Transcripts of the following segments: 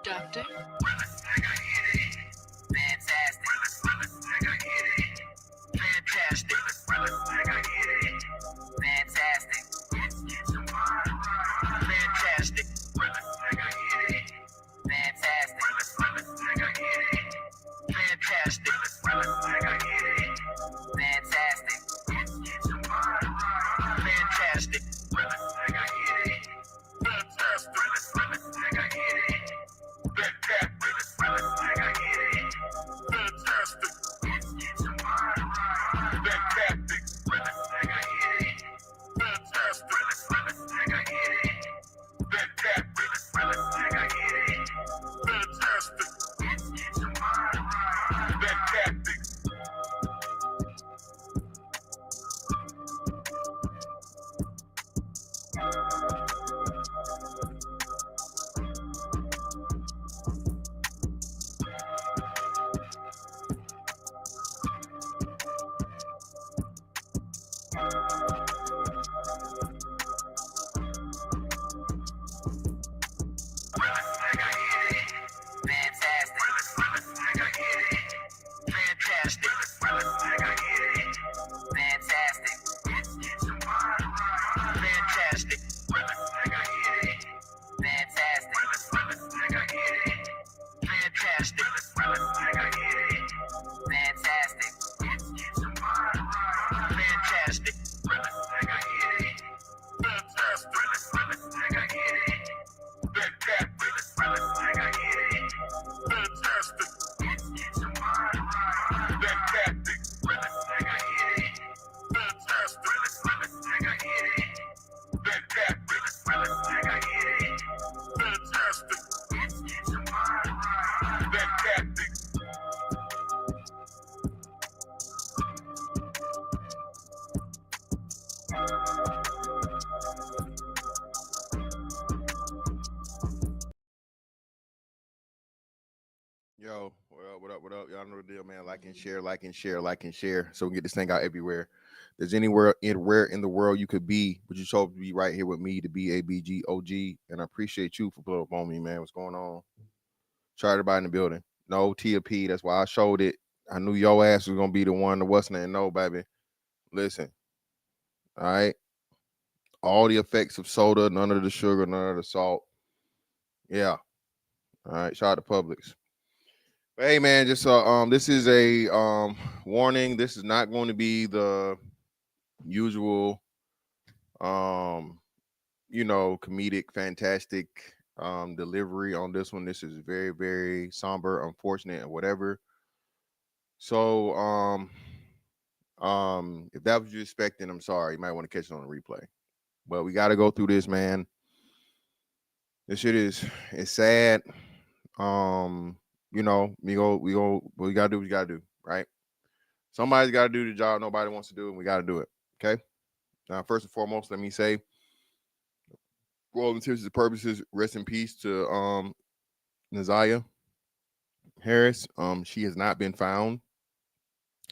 Doctor? Yo, well, what up, what up? Y'all know the deal, man. Like and share, like and share, like and share. So we can get this thing out everywhere. There's anywhere in the world you could be, but you chose to be right here with me, the BABGOG. And I appreciate you for pulling up on me, man. What's going on? Try everybody in the building. No T or P. That's why I showed it. I knew your ass was gonna be the one to what's name. No, baby. Listen, all right. All the effects of soda, none of the sugar, none of the salt. Yeah. All right. Shout out to Publix. Hey man, just this is a warning. This is not going to be the usual comedic, fantastic delivery on this one. This is very, very somber, unfortunate, and whatever. So if that was you expecting, I'm sorry. You might want to catch it on the replay. But we got to go through this, man. This shit is it's sad. We gotta do what we gotta do, right? Somebody's gotta do the job nobody wants to do, and we gotta do it. Okay. Now, first and foremost, let me say, for all intents and purposes, rest in peace to Naziah Harris. She has not been found.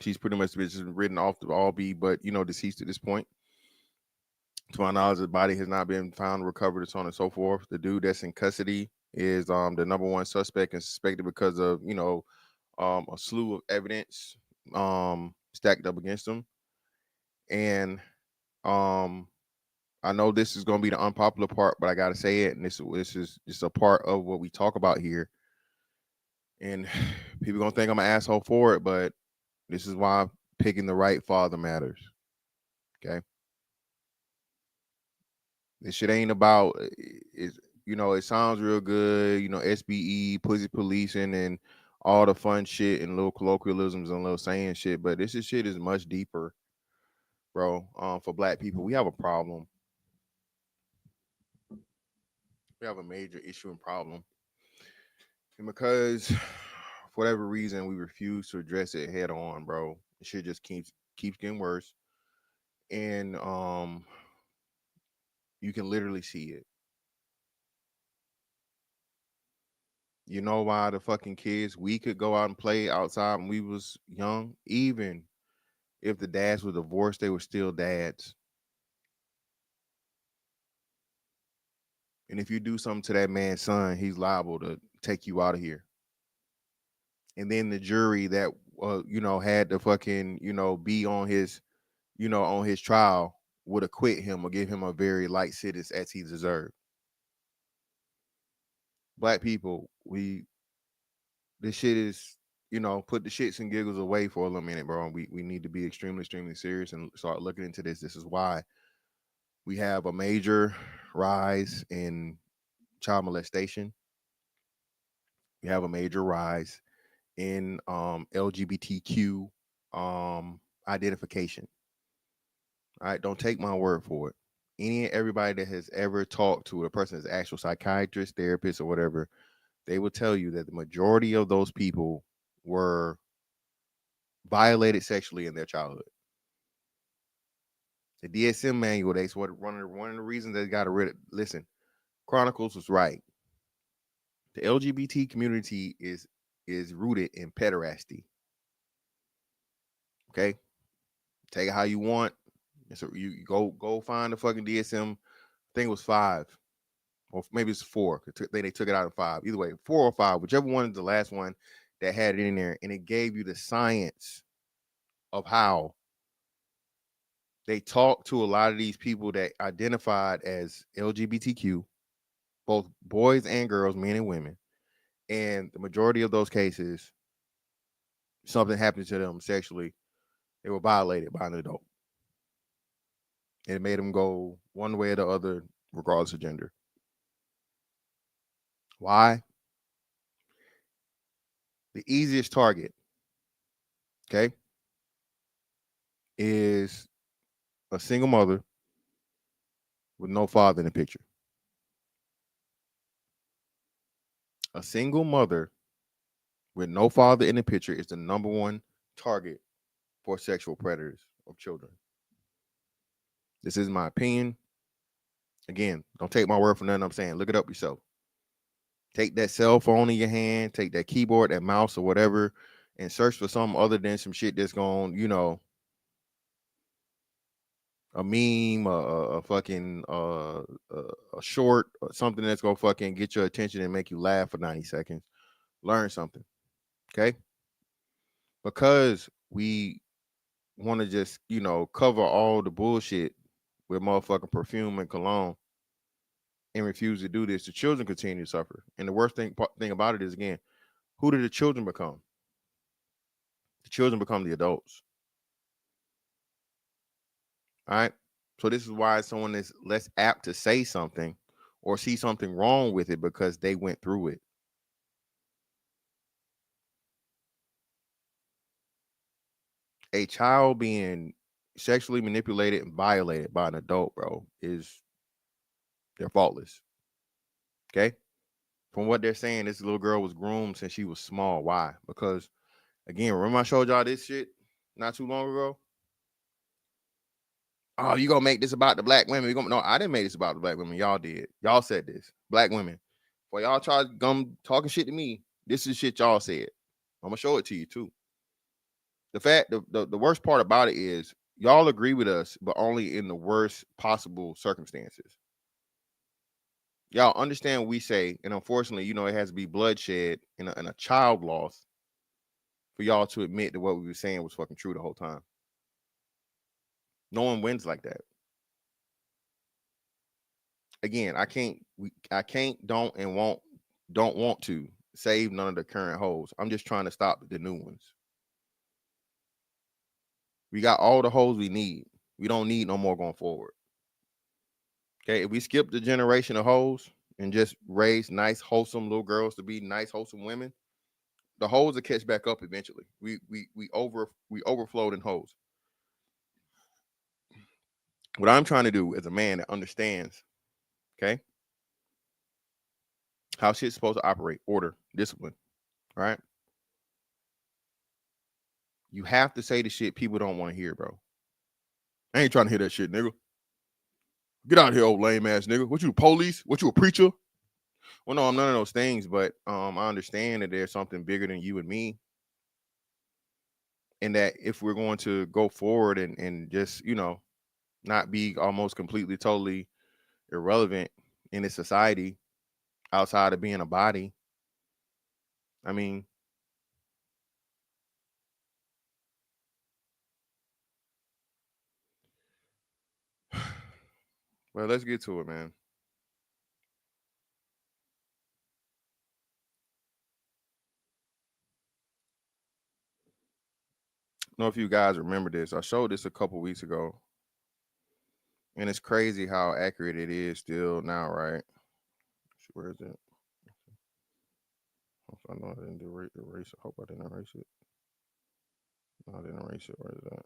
She's pretty much been written off to all be, but deceased at this point. To my knowledge, the body has not been found, recovered, so on and so forth. The dude that's in custody is the number one suspect and suspected because of a slew of evidence stacked up against him. And I know this is going to be the unpopular part, but I got to say it. And this is just a part of what we talk about here. And people going to think I'm an asshole for it, but this is why picking the right father matters. Okay. This shit ain't about it sounds real good, SBE, pussy policing, and all the fun shit and little colloquialisms and little saying shit, but this shit is much deeper, bro. For black people, we have a problem. We have a major issue and problem. And because for whatever reason we refuse to address it head on, bro, it shit just keeps getting worse. And you can literally see it. You know why the fucking kids, we could go out and play outside when we was young, even if the dads were divorced, they were still dads. And if you do something to that man's son, he's liable to take you out of here. And then the jury that had to fucking, be on his, on his trial would acquit him or give him a very light sentence as he deserved. Black people, this shit is, put the shits and giggles away for a little minute, bro. We need to be extremely, extremely serious and start looking into this. This is why we have a major rise in child molestation. We have a major rise in LGBTQ identification. All right, don't take my word for it. Any and everybody that has ever talked to a person as actual psychiatrist, therapist, or whatever, they will tell you that the majority of those people were violated sexually in their childhood. The DSM manual, that's what one of the reasons they got rid of. Listen, Chronicles was right. The LGBT community is rooted in pederasty. Okay, take it how you want. So you go find the fucking DSM. I think it was 5, or maybe it's 4. They took it out of 5. Either way, 4 or 5, whichever one is the last one that had it in there, and it gave you the science of how they talked to a lot of these people that identified as LGBTQ, both boys and girls, men and women, and the majority of those cases, something happened to them sexually. They were violated by an adult. And it made them go one way or the other, regardless of gender. Why? The easiest target, okay, is a single mother with no father in the picture. A single mother with no father in the picture is the number one target for sexual predators of children. This is my opinion. Again, don't take my word for nothing I'm saying. Look it up yourself. Take that cell phone in your hand, take that keyboard, that mouse, or whatever, and search for something other than some shit that's going, a meme, a fucking a short, or something that's gonna fucking get your attention and make you laugh for 90 seconds. Learn something, okay? Because we want to just cover all the bullshit with motherfucking perfume and cologne and refuse to do this, the children continue to suffer. And the worst thing about it is, again, who do the children become? The children become the adults. All right. So this is why someone is less apt to say something or see something wrong with it, because they went through it. A child being sexually manipulated and violated by an adult, bro, they're faultless. Okay. From what they're saying, this little girl was groomed since she was small. Why? Because, again, remember I showed y'all this shit not too long ago? Oh, you gonna make this about the black women? No, I didn't make this about the black women. Y'all did. Y'all said this. Black women. Well, y'all try to come talking shit to me. This is shit y'all said. I'm gonna show it to you too. The worst part about it is y'all agree with us, but only in the worst possible circumstances. Y'all understand what we say, and unfortunately, it has to be bloodshed and a child loss for y'all to admit that what we were saying was fucking true the whole time. No one wins like that. Again, I can't, don't want to save none of the current hoes. I'm just trying to stop the new ones. We got all the hoes we need. We don't need no more going forward. Okay, if we skip the generation of hoes and just raise nice, wholesome little girls to be nice, wholesome women, the hoes will catch back up eventually. We overflowed in hoes. What I'm trying to do as a man that understands, okay, how shit's supposed to operate, order, discipline, right? You have to say the shit people don't want to hear, bro. I ain't trying to hear that shit, nigga. Get out of here, old lame ass nigga. What you, police? What you, a preacher? Well, no, I'm none of those things, but I understand that there's something bigger than you and me. And that if we're going to go forward and just, not be almost completely, totally irrelevant, in this society outside of being a body. I mean, well, let's get to it, man. I don't know if you guys remember this. I showed this a couple weeks ago, and it's crazy how accurate it is still now, right? Where is it? I know I didn't erase it. Hope I didn't erase it. No, I didn't erase it. Where is that?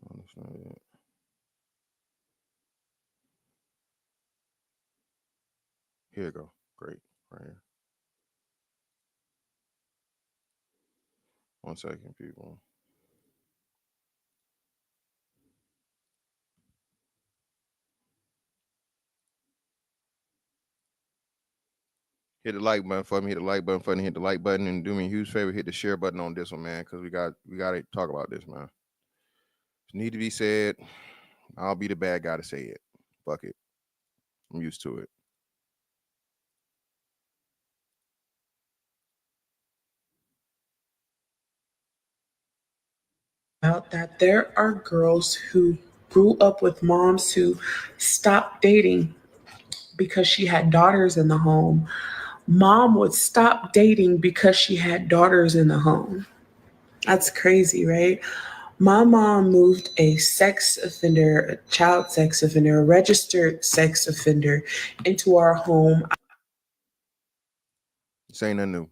No, that's not it. Here you go. Great. Right here. 1 second, people. Hit the like button for me. Hit the like button for me. Hit the like button, and do me a huge favor. Hit the share button on this one, man, because we got to talk about this, man. It need to be said. I'll be the bad guy to say it. Fuck it. I'm used to it. Out that there are girls who grew up with moms who stopped dating because she had daughters in the home. Mom would stop dating because she had daughters in the home. That's crazy, right? My mom moved a sex offender, a child sex offender, a registered sex offender into our home. This ain't nothing new.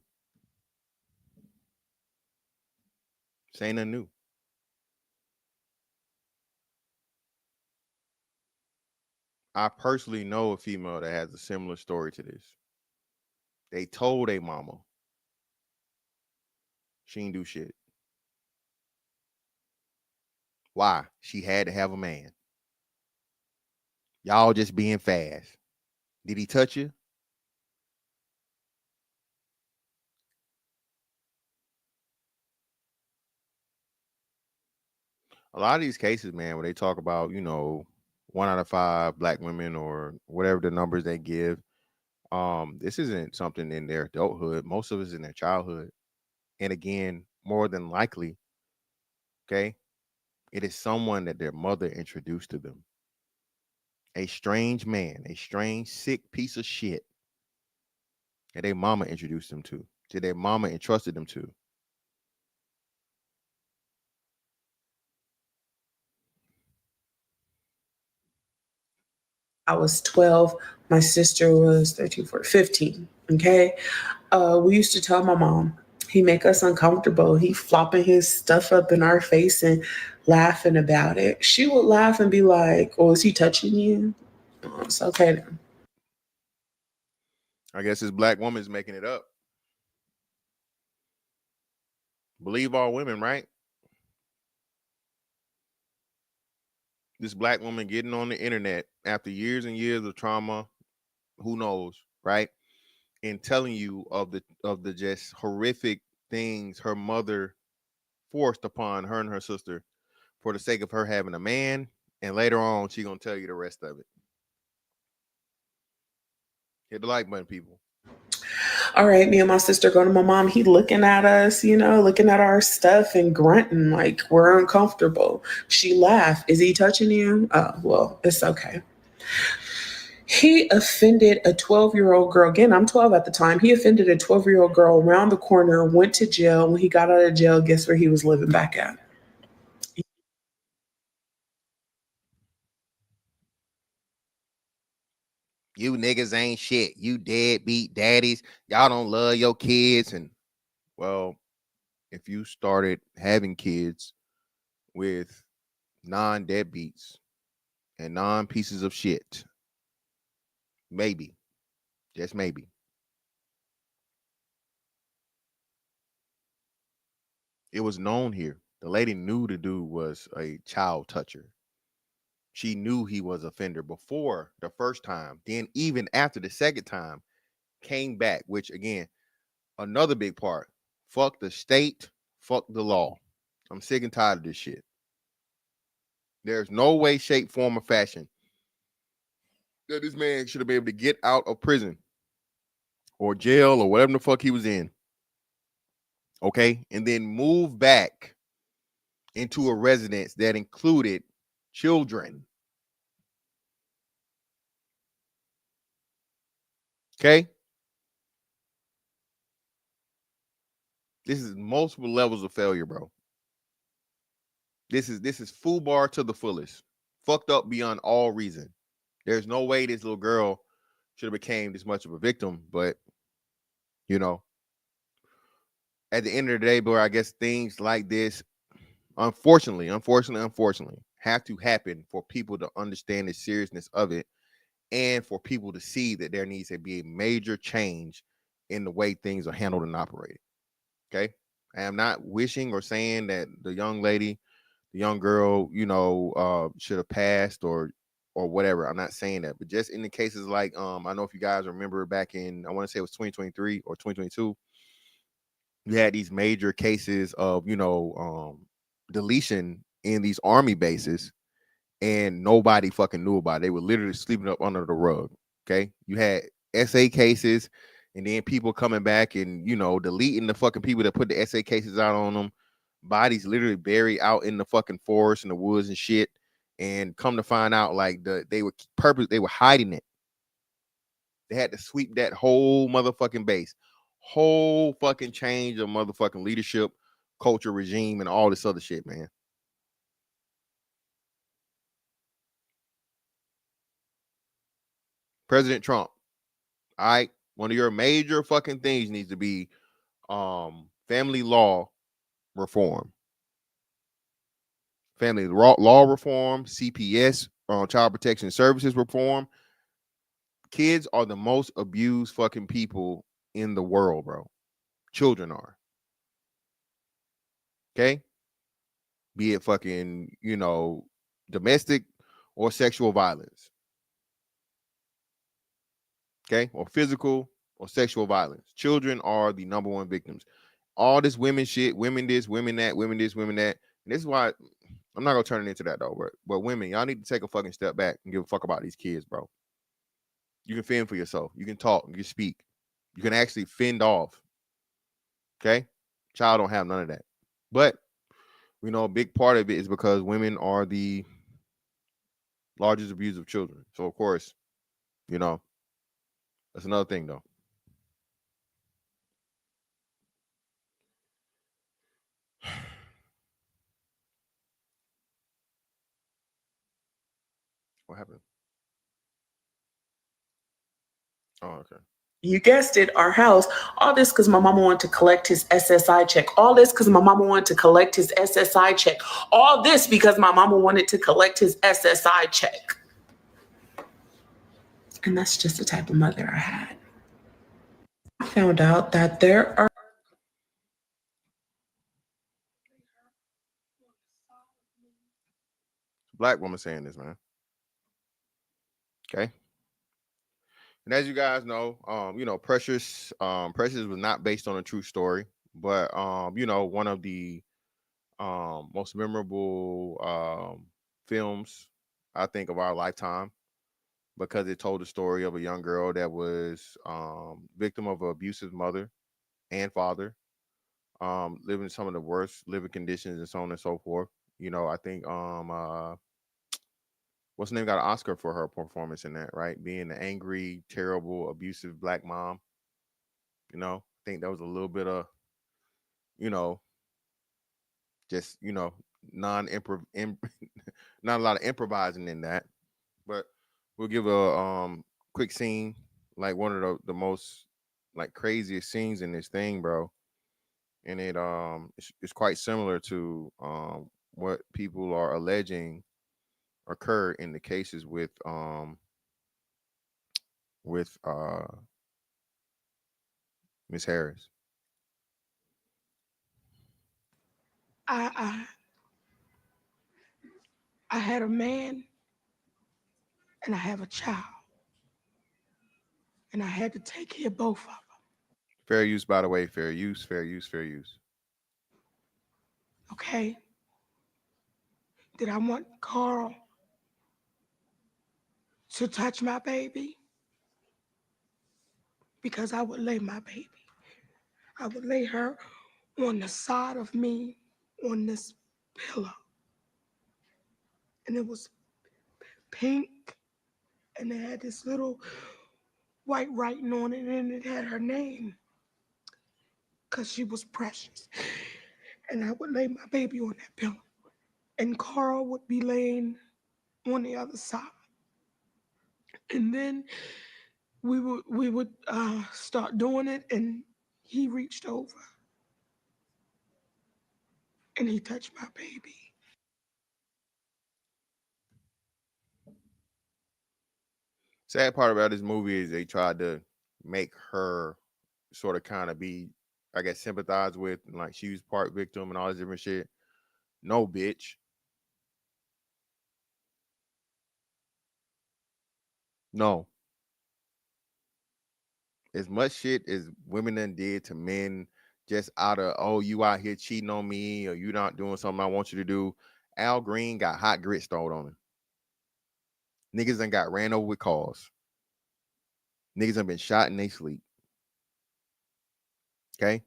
This ain't nothing new. I personally know a female that has a similar story to this. They told a mama she ain't do shit. Why? She had to have a man. Y'all just being fast. Did he touch you? A lot of these cases, man, where they talk about, 1 out of 5 black women or whatever the numbers they give, this isn't something in their adulthood. Most of it's in their childhood. And again, more than likely, okay, it is someone that their mother introduced to them. A strange man, a strange, sick piece of shit that their mama introduced them to their mama entrusted them to. I was 12. My sister was 13, 14, 15. Okay. We used to tell my mom, he make us uncomfortable. He flopping his stuff up in our face and laughing about it. She would laugh and be like, oh, is he touching you? Oh, it's okay then. I guess this black woman's making it up. Believe all women, right? This black woman getting on the internet after years and years of trauma, who knows, right? And telling you of the just horrific things her mother forced upon her and her sister for the sake of her having a man, and later on she gonna tell you the rest of it. Hit the like button, people. All right, me and my sister go to my mom. He looking at us, looking at our stuff and grunting like we're uncomfortable. She laughed. Is he touching you? Oh, well, it's okay. He offended a 12-year-old girl. Again, I'm 12 at the time. He offended a 12-year-old girl around the corner, went to jail. When he got out of jail, guess where he was living back at? You niggas ain't shit. You deadbeat daddies. Y'all don't love your kids. And well, if you started having kids with non deadbeats and non pieces of shit, maybe, just maybe, it was known here. The lady knew the dude was a child toucher. She knew he was a offender before the first time. Then even after the second time, came back, which again, another big part. Fuck the state, fuck the law. I'm sick and tired of this shit. There's no way, shape, form, or fashion that this man should have been able to get out of prison or jail or whatever the fuck he was in. Okay. And then move back into a residence that included children. Okay. This is multiple levels of failure, bro. This is FUBAR to the fullest. Fucked up beyond all reason. There's no way this little girl should have became this much of a victim, but you know, at the end of the day, bro, I guess things like this, unfortunately, have to happen for people to understand the seriousness of it and for people to see that there needs to be a major change in the way things are handled and operated. Okay. I am not wishing or saying that the young lady, the young girl, should have passed or whatever. I'm not saying that, but just in the cases like I know if you guys remember back in, I want to say it was 2023 or 2022, you had these major cases of deletion in these army bases, and nobody fucking knew about it. They were literally sleeping up under the rug. Okay, you had SA cases, and then people coming back and deleting the fucking people that put the SA cases out on them. Bodies literally buried out in the fucking forest and the woods and shit. And come to find out, like they were hiding it. They had to sweep that whole motherfucking base, whole fucking change of motherfucking leadership, culture, regime, and all this other shit, man. President Trump, all right, one of your major fucking things needs to be family law reform. Family law reform, CPS, child protection services reform. Kids are the most abused fucking people in the world, bro. Children are. Okay? Be it fucking, domestic or sexual violence. Okay? Or physical or sexual violence. Children are the number one victims. All this women shit, women this, women that, women this, women that. And this is why I'm not gonna turn it into that though, but women, y'all need to take a fucking step back and give a fuck about these kids, bro. You can fend for yourself. You can talk. You can speak. You can actually fend off. Okay? Child don't have none of that. But we know a big part of it is because women are the largest abusers of children. So of course, that's another thing though. What happened? Oh, okay. You guessed it, our house. All this because my mama wanted to collect his SSI check. All this because my mama wanted to collect his SSI check. All this because my mama wanted to collect his SSI check. And that's just the type of mother I had. I found out that there are Black woman saying this, man. Okay. And as you guys know, Precious was not based on a true story, but one of the most memorable films I think of our lifetime, because it told the story of a young girl that was victim of an abusive mother and father, living in some of the worst living conditions and so on and so forth. I think what's her name got an Oscar for her performance in that, right? Being the angry, terrible, abusive black mom. I think that was a little bit of, you know, just non improv, not a lot of improvising in that. But we'll give a quick scene, like one of the most like craziest scenes in this thing, bro. And it's quite similar to what people are alleging occur in the cases with Miss Harris. I I had a man and I have a child, and I had to take care of both of them. Fair use, by the way. Fair use. Fair use. Fair use. Okay? Did I want Carl to touch my baby because I would lay my baby. I would lay her on the side of me on this pillow. And it was pink and it had this little white writing on it and it had her name because she was precious. And I would lay my baby on that pillow. And Carl would be laying on the other side. And then we would start doing it, and he reached over and he touched my baby. Sad part about this movie is they tried to make her sort of kind of be, I guess, sympathized with, and like she was part victim and all this different shit. No, bitch. No. As much shit as women done did to men just out of, oh, you out here cheating on me or you not doing something I want you to do. Al Green got hot grits thrown on him. Niggas done got ran over with cars. Niggas done been shot in they sleep. Okay?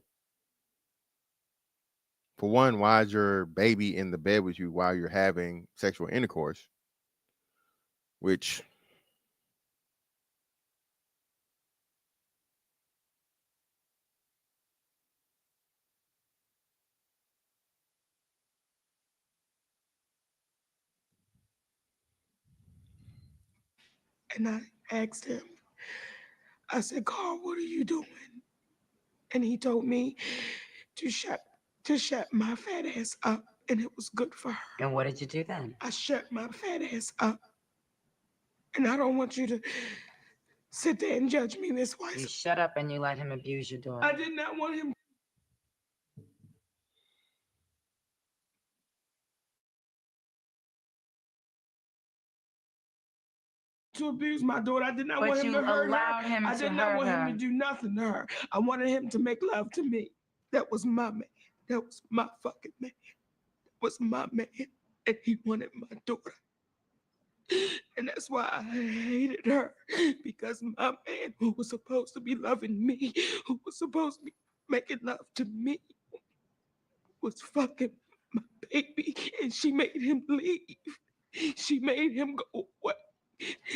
For one, why is your baby in the bed with you while you're having sexual intercourse? Which, And I asked him, I said, Carl, what are you doing? And he told me to shut my fat ass up, and it was good for her. And what did you do then? I shut my fat ass up. And I don't want you to sit there and judge me this way. You shut up and you let him abuse your daughter. I did not want him to abuse my daughter. I did not want him to hurt her. I did not want him to do nothing to her. I wanted him to make love to me. That was my man. That was my fucking man. That was my man. And he wanted my daughter. And that's why I hated her. Because my man, who was supposed to be loving me, who was supposed to be making love to me, was fucking my baby. And she made him leave. She made him go away.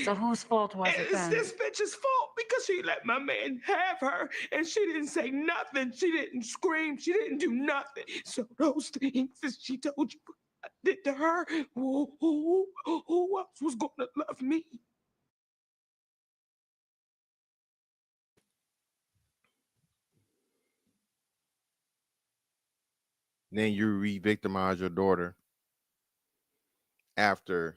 So whose fault was it then? It's this bitch's fault because she let my man have her and she didn't say nothing. She didn't scream. She didn't do nothing. So those things that she told you I did to her, who else was going to love me? then you re-victimize your daughter after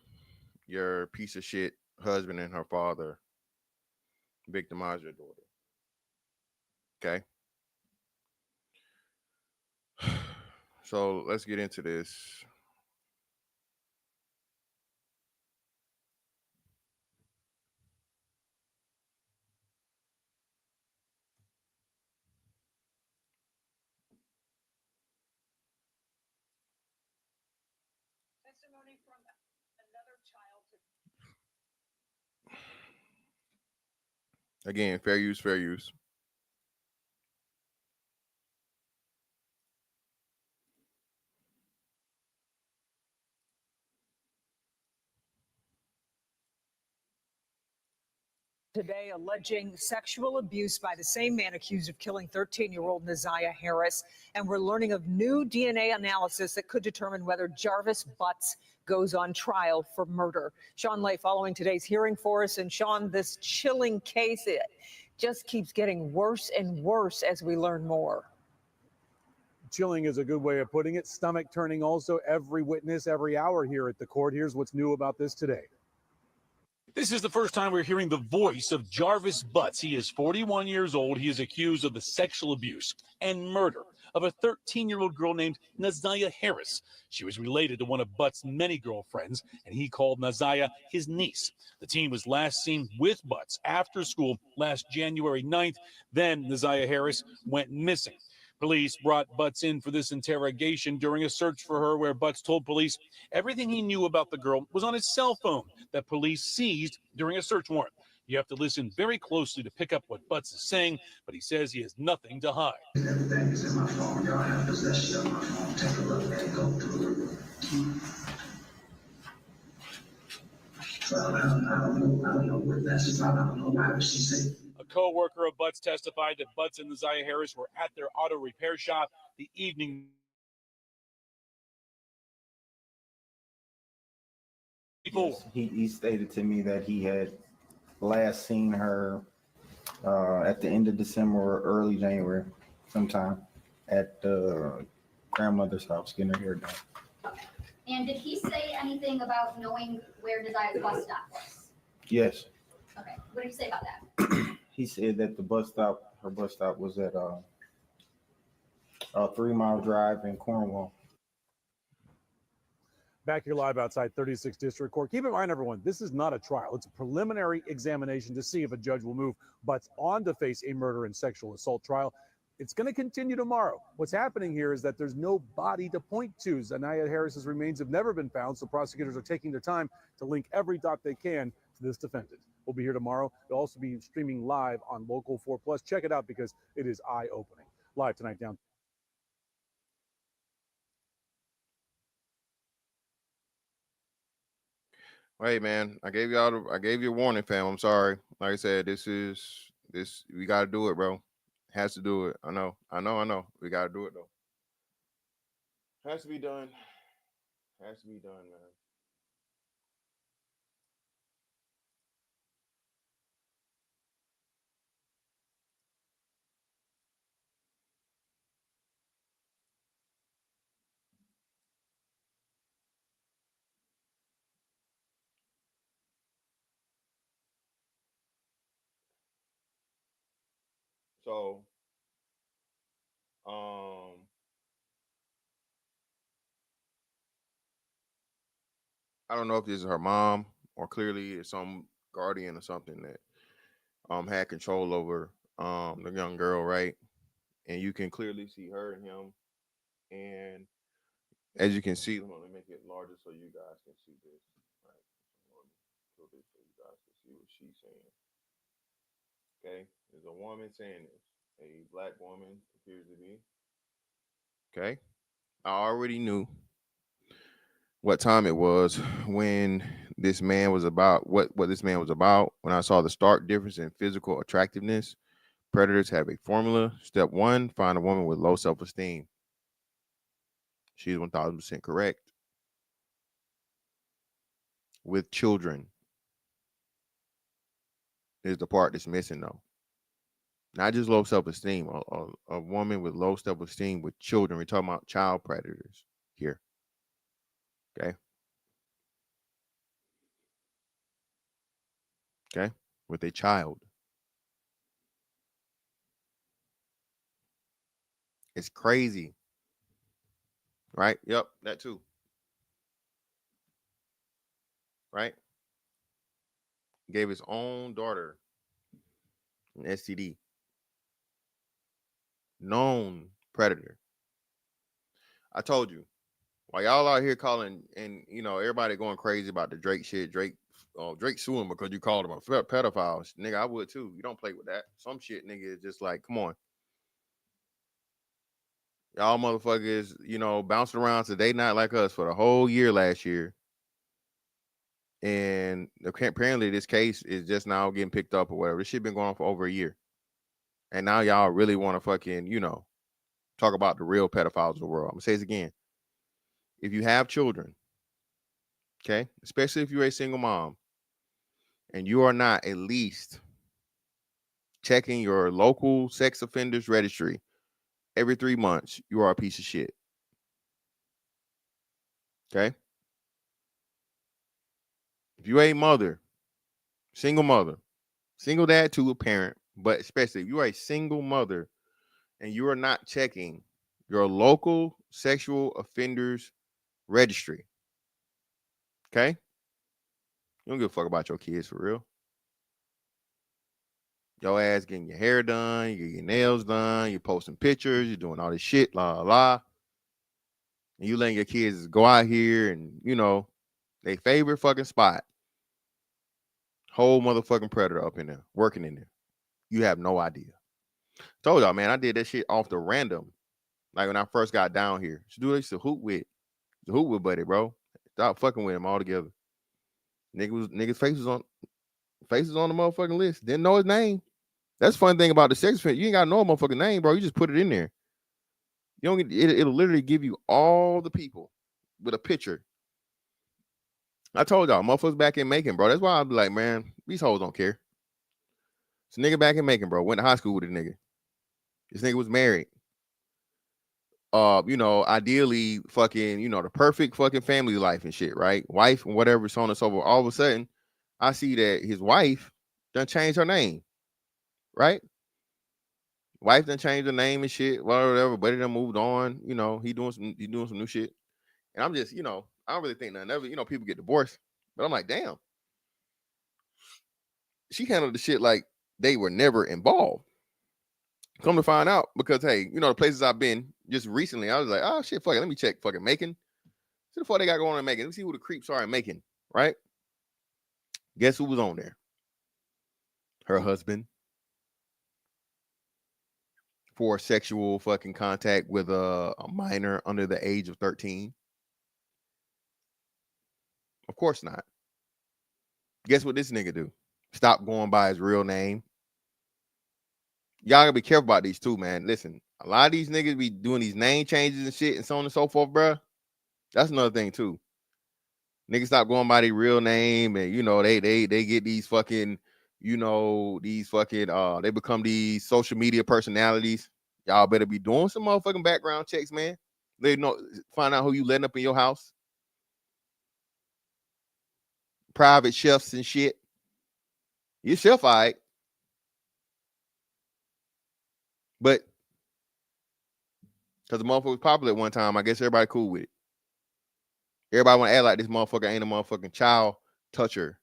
your piece of shit husband and her father victimize your daughter. Okay. So let's get into this. Testimony from another child. Again, fair use, fair use. Today, alleging sexual abuse by the same man accused of killing 13-year-old Naziah Harris. And we're learning of new DNA analysis that could determine whether Jarvis Butts goes on trial for murder. Sean Lay following today's hearing for us. And Sean, this chilling case, it just keeps getting worse and worse as we learn more. Chilling is a good way of putting it. Stomach turning also. Every witness, every hour here at the court. Here's what's new about this today. This is the first time we're hearing the voice of Jarvis Butts. He is 41 years old. He is accused of the sexual abuse and murder of a 13-year-old girl named Naziah Harris. She was related to one of Butts' many girlfriends, and he called Naziah his niece. The teen was last seen with Butts after school last January 9th. Then Naziah Harris went missing. Police brought Butts in for this interrogation during a search for her, where Butts told police everything he knew about the girl was on his cell phone that police seized during a search warrant. You have to listen very closely to pick up what Butts is saying, but he says he has nothing to hide. Everything is in my phone. Y'all have possession of my phone. Take a look at it. Go through it. So I don't know what that's about. I don't know why she said. A co-worker of Butts testified that Butts and Naziah Harris were at their auto repair shop the evening before. Yes, he stated to me that he had last seen her at the end of December or early January, sometime at the grandmother's house getting her hair done. And did he say anything about knowing where Naziah's bus stop was? Yes. Okay. What did he say about that? He said that her bus stop was at a 3-mile drive in Cornwall. Back here live outside 36th District Court. Keep in mind, everyone, this is not a trial. It's a preliminary examination to see if a judge will move Butts on to face a murder and sexual assault trial. It's going to continue tomorrow. What's happening here is that there's no body to point to. Naziah Harris's remains have never been found, so prosecutors are taking their time to link every dot they can to this defendant. We'll be here tomorrow. We'll also be streaming live on Local 4 Plus. Check it out because it is eye-opening. Live tonight down. Hey man, I gave you a warning, fam. I'm sorry. Like I said, this we gotta do it, bro. Has to do it. I know. We gotta do it though. Has to be done. Has to be done, man. So, I don't know if this is her mom or clearly it's some guardian or something that had control over the young girl, right? And you can clearly see her and him. And as you can see, let me make it larger so you guys can see this. Right. So you guys can see what she's saying. Okay. There's a woman saying this. A black woman appears to be. Okay. I already knew what time it was when this man was about what this man was about. When I saw the stark difference in physical attractiveness, predators have a formula. Step 1, find a woman with low self-esteem. She's 1000% correct. With children is the part that's missing, though. Not just low self-esteem. A woman with low self-esteem with children. We're talking about child predators here. Okay. Okay. With a child. It's crazy. Right? Yep, that too. Right? Gave his own daughter an STD. Known predator. I told you. While y'all out here calling and everybody going crazy about the Drake shit, Drake suing because you called him a pedophile. Nigga, I would too. You don't play with that. Some shit, nigga, is just like, come on. Y'all motherfuckers, bouncing around today not like us for the whole year last year. And apparently this case is just now getting picked up or whatever. This shit been going on for over a year. And now y'all really want to fucking, talk about the real pedophiles of the world. I'm going to say this again. If you have children, okay, especially if you're a single mom, and you are not at least checking your local sex offenders registry every 3 months, you are a piece of shit. Okay? If you're a mother, single dad to a parent, but especially if you are a single mother and you are not checking your local sexual offenders registry, okay? You don't give a fuck about your kids for real. Your ass getting your hair done, you getting your nails done, you're posting pictures, you're doing all this shit, la la. And you letting your kids go out here and, you know, they favorite fucking spot. Whole motherfucking predator up in there, working in there. You have no idea. Told y'all, man, I did that shit off the random. Like when I first got down here. She do this to hoot with. The hoot with buddy, bro. Stop fucking with him altogether. Niggas faces on the motherfucking list. Didn't know his name. That's the fun thing about the sex offense. You ain't got to know a motherfucking name, bro. You just put it in there. You don't get it'll literally give you all the people with a picture. I told y'all, motherfuckers back in Macon, bro. That's why I'll be like, man, these hoes don't care. It's a nigga back in Macon, bro. Went to high school with a nigga. This nigga was married. You know, ideally fucking, you know, the perfect fucking family life and shit, right? Wife and whatever, so on and so forth. All of a sudden, I see that his wife done changed her name, right? Wife done changed her name and shit, whatever, but he done moved on. You know, he doing some new shit. And I'm just, you know, I don't really think nothing of it. You know, people get divorced. But I'm like, damn. She handled the shit like they were never involved. Come to find out, because hey, you know, the places I've been just recently, I was like, oh shit, fuck it, let me check fucking Macon. See the fuck they got going on in Macon. Let me see who the creeps are in Macon, right? Guess who was on there? Her husband. For sexual fucking contact with a minor under the age of 13. Of course not. Guess what this nigga do? Stop going by his real name. Y'all gotta be careful about these too, man. Listen, a lot of these niggas be doing these name changes and shit and so on and so forth, bro. That's another thing too. Niggas stop going by their real name, and you know, they get these fucking, you know, these fucking they become these social media personalities. Y'all better be doing some motherfucking background checks, man. They know, find out who you letting up in your house. Private chefs and shit. Your chef, all right. But because the motherfucker was popular at one time, I guess everybody cool with it. Everybody want to act like this motherfucker ain't a motherfucking child toucher.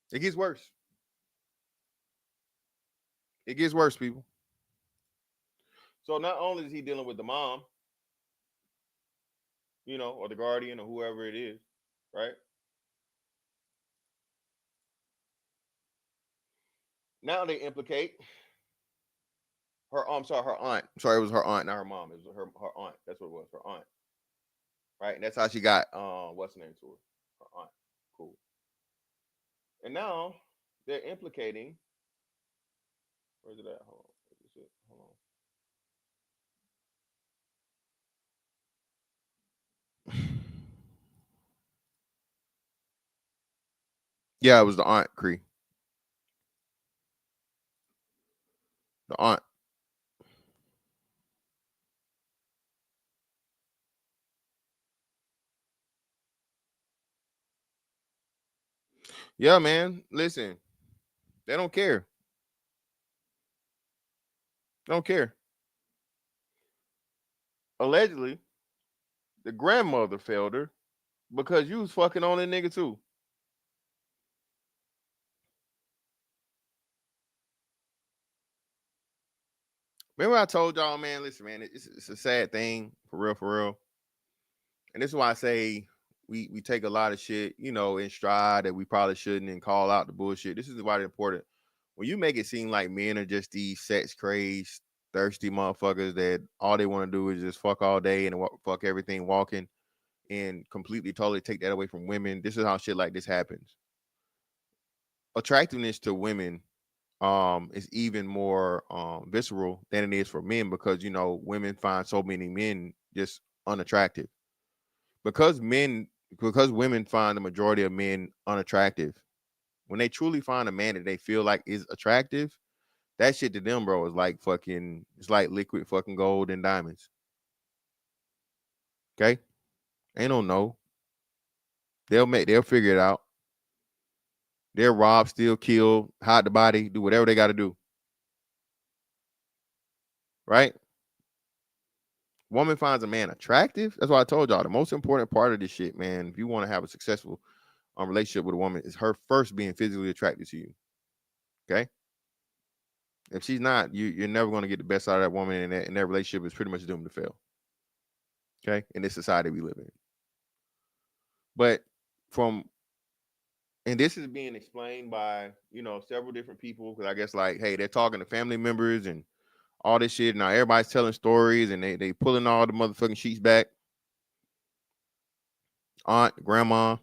It gets worse. It gets worse, people. So not only is he dealing with the mom, you know, or the guardian or whoever it is, right? Now they implicate her. I'm sorry, her aunt. I'm sorry, it was her aunt, not her mom. It was her aunt. That's what it was, her aunt. Right, and that's how she got what's the name to her? Her aunt. Cool. And now they're implicating. Where's it at? Hold on. Where's it? Hold on. Yeah, it was the aunt, Cree. The aunt. Yeah, man. Listen, they don't care. They don't care. Allegedly, the grandmother failed her because you was fucking on that nigga too. Remember I told y'all, man, listen, man, it's a sad thing, for real, for real. And this is why I say we take a lot of shit, you know, in stride that we probably shouldn't, and call out the bullshit. This is why it's important. When you make it seem like men are just these sex crazed, thirsty motherfuckers that all they want to do is just fuck all day and fuck everything walking, and completely, totally take that away from women. This is how shit like this happens. Attractiveness to women is even more visceral than it is for men, because you know women find so many men just unattractive. Because women find the majority of men unattractive, when they truly find a man that they feel like is attractive, that shit to them, bro, is like fucking, it's like liquid fucking gold and diamonds. Okay? Ain't no. They'll figure it out. They'll rob, steal, kill, hide the body, do whatever they got to do. Right? Woman finds a man attractive. That's why I told y'all the most important part of this shit, man. If you want to have a successful relationship with a woman, is her first being physically attracted to you. Okay? If she's not, you're never going to get the best out of that woman, and that relationship is pretty much doomed to fail. Okay? In this society we live in. But and this is being explained by, several different people, because I guess like, hey, they're talking to family members and all this shit. Now everybody's telling stories and they pulling all the motherfucking sheets back. Aunt, grandma,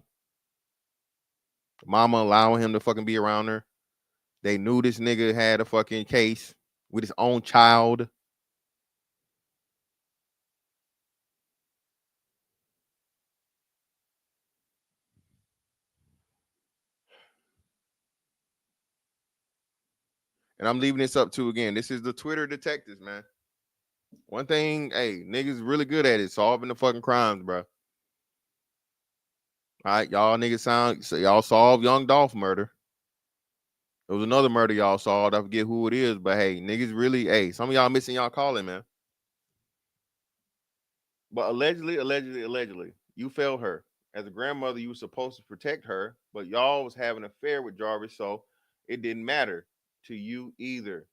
mama allowing him to fucking be around her. They knew this nigga had a fucking case with his own child. And I'm leaving this up to, again, this is the Twitter detectives, man. One thing, hey, niggas really good at it, solving the fucking crimes, bro. All right, y'all niggas y'all solved Young Dolph murder. There was another murder y'all solved. I forget who it is, but hey, niggas really, hey, some of y'all missing y'all calling, man. But allegedly, you failed her. As a grandmother, you were supposed to protect her, but y'all was having an affair with Jarvis, so it didn't matter to you either.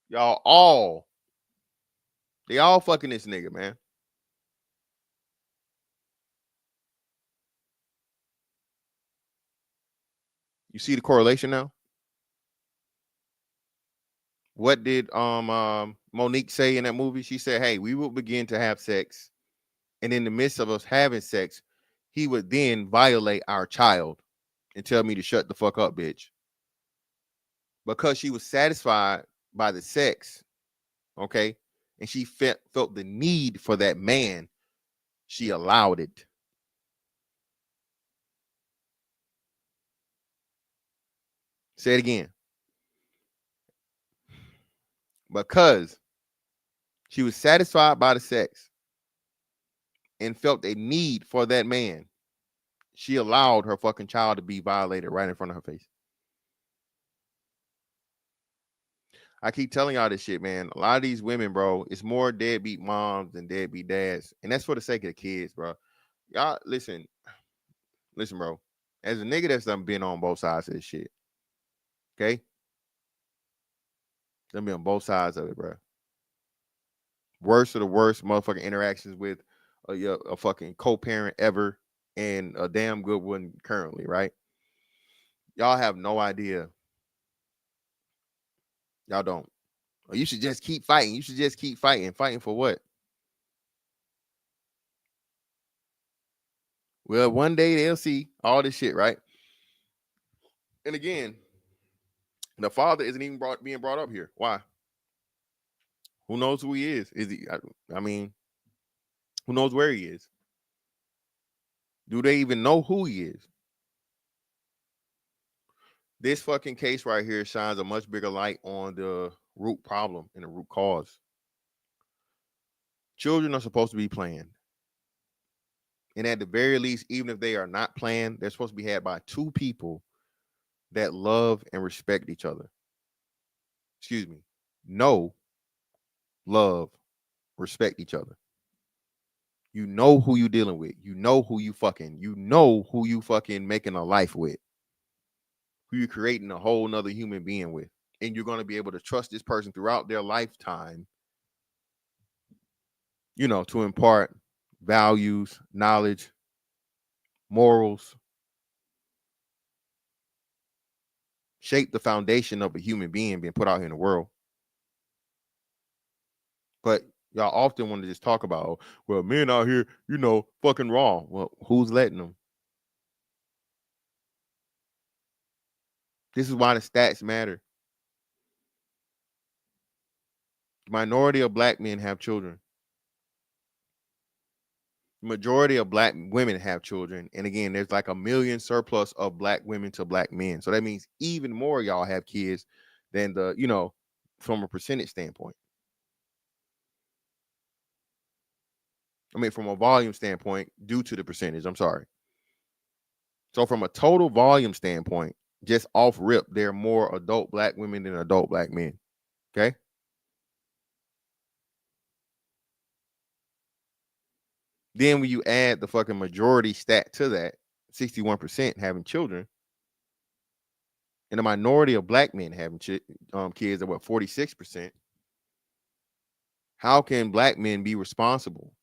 They all fucking this nigga, man. You see the correlation now? What did Monique say in that movie? She said, hey, we will begin to have sex, and in the midst of us having sex, he would then violate our child and tell me to shut the fuck up, bitch. Because she was satisfied by the sex, okay, and she felt the need for that man, she allowed it. Say it again. Because she was satisfied by the sex and felt a need for that man, she allowed her fucking child to be violated right in front of her face. I keep telling y'all this shit, man. A lot of these women, bro, it's more deadbeat moms than deadbeat dads. And that's for the sake of the kids, bro. Y'all, listen, bro. As a nigga that's done been on both sides of this shit, okay? Done been on both sides of it, bro. Worst of the worst motherfucking interactions with a fucking co-parent ever, and a damn good one currently, right? Y'all have no idea. Y'all don't. You should just keep fighting. You should just keep fighting. Fighting for what? Well, one day they'll see all this shit, right? And again, the father isn't even being brought up here. Why? Who knows who he is? Is he? I mean, who knows where he is? Do they even know who he is? This fucking case right here shines a much bigger light on the root problem and the root cause. Children are supposed to be planned. And at the very least, even if they are not planned, they're supposed to be had by two people that love and respect each other. Excuse me. Know, love, respect each other. You know who you dealing with. You know who you fucking making a life with. Who you're creating a whole nother human being with. And you're going to be able to trust this person throughout their lifetime, to impart values, knowledge, morals, shape the foundation of a human being being put out here in the world. But y'all often want to just talk about, well, men out here, fucking wrong. Well, who's letting them? This is why the stats matter. The minority of black men have children. The majority of black women have children. And again, there's like 1 million surplus of black women to black men. So that means even more y'all have kids than from a percentage standpoint. I mean, from a volume standpoint, due to the percentage. I'm sorry. So from a total volume standpoint, just off rip, there are more adult black women than adult black men. Okay. Then when you add the fucking majority stat to that, 61% having children, and the minority of black men having kids are what, 46%. How can black men be responsible?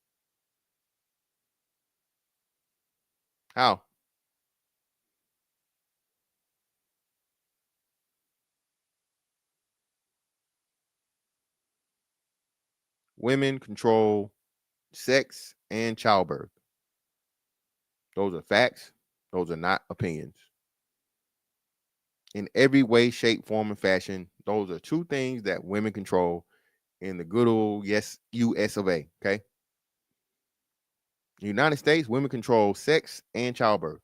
How? Women control sex and childbirth. Those are facts. Those are not opinions. In every way, shape, form, and fashion, those are two things that women control in the good old US of A. Okay. In the United States, women control sex and childbirth.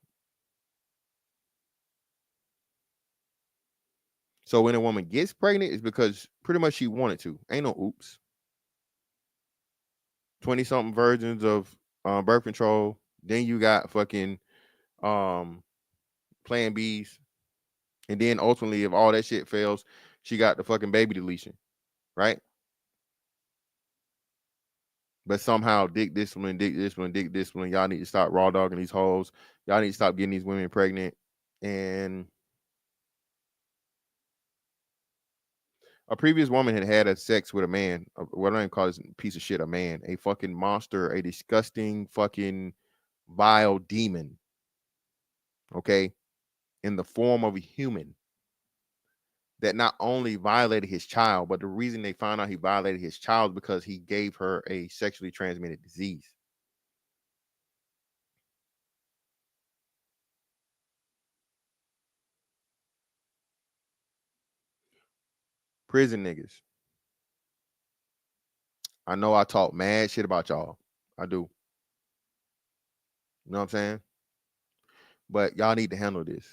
So when a woman gets pregnant, it's because pretty much she wanted to. Ain't no oops. 20-something versions of birth control. Then you got fucking plan Bs. And then ultimately, if all that shit fails, she got the fucking baby deletion. Right? But somehow dick discipline. Y'all need to stop raw dogging these hoes. Y'all need to stop getting these women pregnant. And a previous woman had a sex with a man. What I call this piece of shit, a man, a fucking monster, a disgusting fucking vile demon. Okay, in the form of a human that not only violated his child, but the reason they found out he violated his child is because he gave her a sexually transmitted disease. Prison niggas. I know I talk mad shit about y'all. I do. You know what I'm saying? But y'all need to handle this.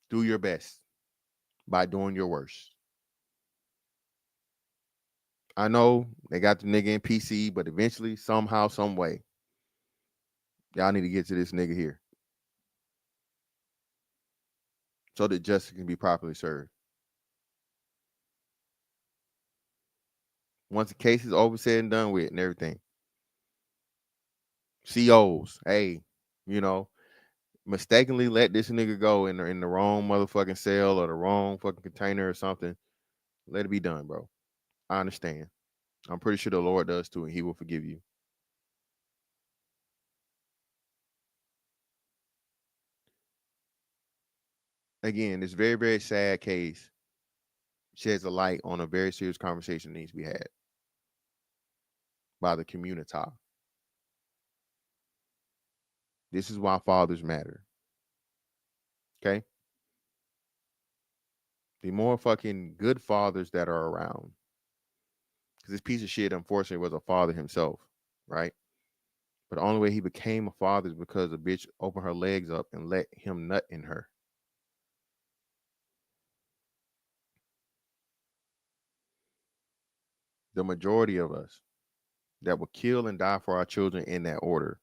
Do your best by doing your worst. I know they got the nigga in PC, but eventually, somehow, some way, y'all need to get to this nigga here so that justice can be properly served. Once the case is over, said and done with, and everything, COs, hey, you know, mistakenly let this nigga go in the wrong motherfucking cell or the wrong fucking container or something. Let it be done, bro. I understand. I'm pretty sure the Lord does too, and He will forgive you. Again, this very, very sad case sheds a light on a very serious conversation that needs to be had by the community. This is why fathers matter. Okay? The more fucking good fathers that are around. Because this piece of shit, unfortunately, was a father himself, right? But the only way he became a father is because a bitch opened her legs up and let him nut in her. The majority of us that will kill and die for our children in that order,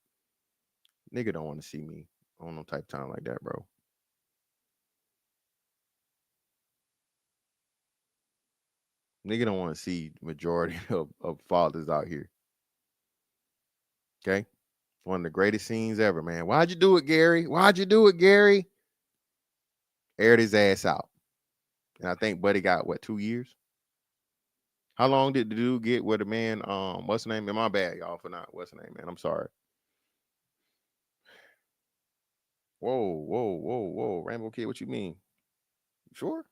nigga don't want to see me on no type of time like that, bro. Nigga don't want to see majority of fathers out here. Okay? One of the greatest scenes ever, man. Why'd you do it, Gary? Why'd you do it, Gary? Aired his ass out. And I think Buddy got, what, 2 years? How long did the dude get where the man, what's the name? My bad, y'all, for not, what's the name, man? I'm sorry. Whoa. Rainbow Kid, what you mean? You sure?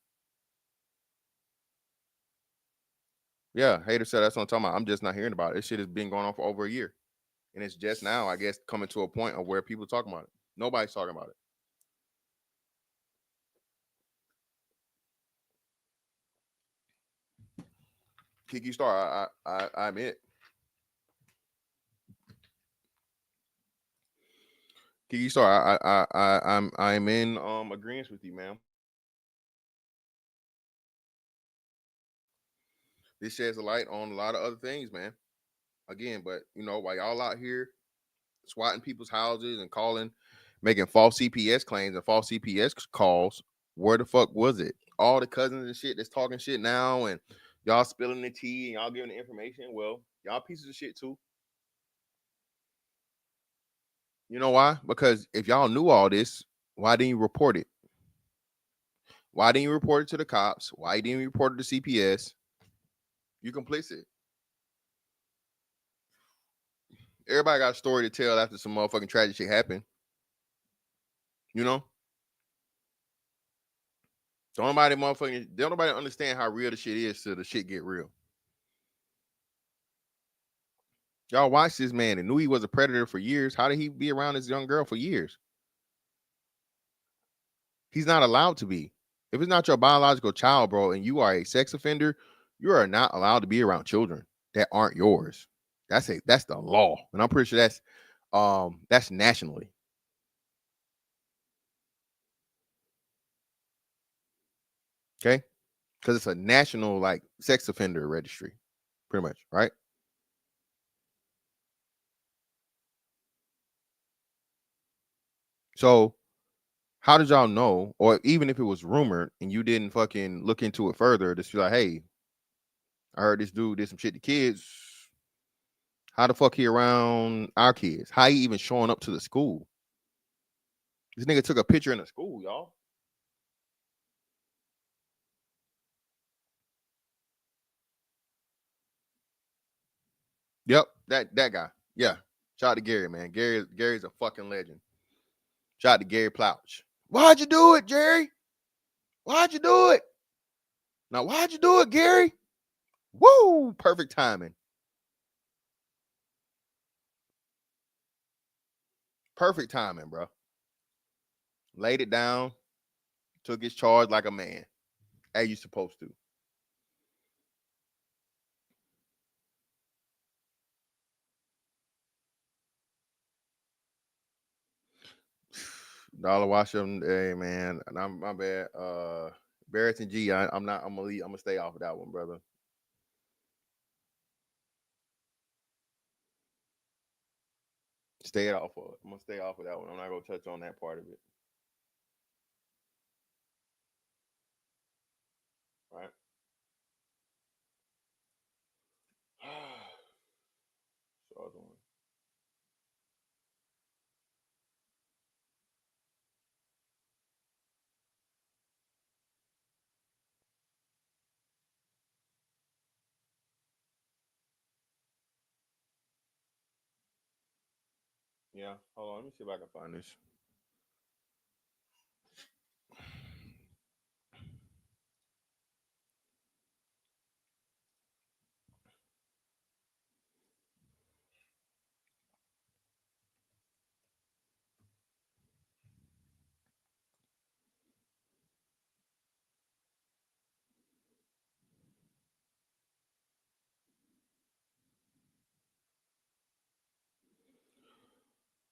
Yeah, hater said that's what I'm talking about. I'm just not hearing about it. This shit has been going on for over a year. And it's just now, I guess, coming to a point of where people are talking about it. Nobody's talking about it. Kiki Star, I admit. Kiki Star, I'm in agreement with you, man. This sheds a light on a lot of other things, man. Again, but you know, while y'all out here swatting people's houses and calling, making false CPS claims and false CPS calls. Where the fuck was it? All the cousins and shit that's talking shit now, and y'all spilling the tea and y'all giving the information. Well, y'all pieces of shit too. You know why? Because if y'all knew all this, why didn't you report it? Why didn't you report it to the cops? Why didn't you report it to CPS? You complicit. Everybody got a story to tell after some motherfucking tragic shit happened. You know? Don't nobody understand how real the shit is till the shit get real. Y'all watched this man and knew he was a predator for years. How did he be around this young girl for years? He's not allowed to be. If it's not your biological child, bro, and you are a sex offender, you are not allowed to be around children that aren't yours. That's the law. And I'm pretty sure that's nationally. Okay? Because it's a national like sex offender registry, pretty much, right? So how did y'all know, or even if it was rumored and you didn't fucking look into it further, just be like, hey, I heard this dude did some shit to kids. How the fuck he around our kids? How he even showing up to the school? This nigga took a picture in the school, y'all. Yep, that guy. Yeah. Shout out to Gary, man. Gary's a fucking legend. Shout out to Gary Plouch. Why'd you do it, Jerry? Why'd you do it? Now, why'd you do it, Gary? Woo! Perfect timing. Perfect timing, bro. Laid it down, took his charge like a man, as you supposed to. Dollar Washington, hey man, and I'm my bad. Barrett and G, I'm gonna stay off of that one, brother. Stay off of it. I'm gonna stay off of that one. I'm not gonna touch on that part of it. Right. So other one. Yeah, hold on. Let me see if I can find this.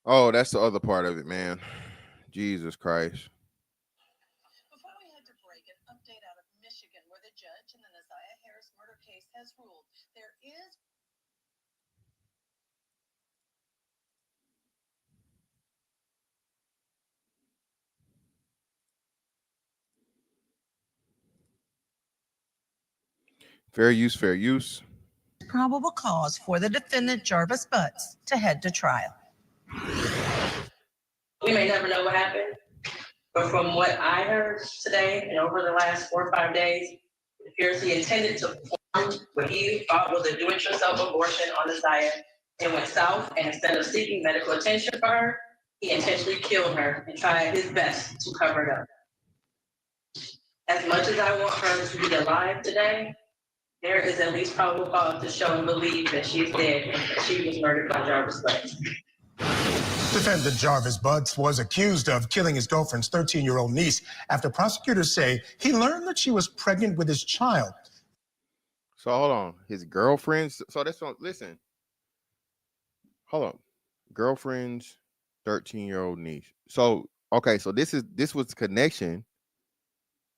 Oh, that's the other part of it, man. Jesus Christ. Before we head to break, an update out of Michigan, where the judge in the Naziah Harris murder case has ruled there is Fair use, fair use. probable cause for the defendant, Jarvis Butts, to head to trial. We may never know what happened, but from what I heard today and over the last 4 or 5 days, it appears he intended to perform what he thought was a do-it-yourself abortion on Naziah and went south, and instead of seeking medical attention for her, he intentionally killed her and tried his best to cover it up. As much as I want her to be alive today, there is at least probable cause to show and believe that she is dead and that she was murdered by Jarvis Butts. Defendant Jarvis Butts was accused of killing his girlfriend's 13-year-old niece after prosecutors say he learned that she was pregnant with his child. So hold on. His girlfriend's, so that's what, listen. Hold on. Girlfriend's 13-year-old niece. So, okay, so this was connection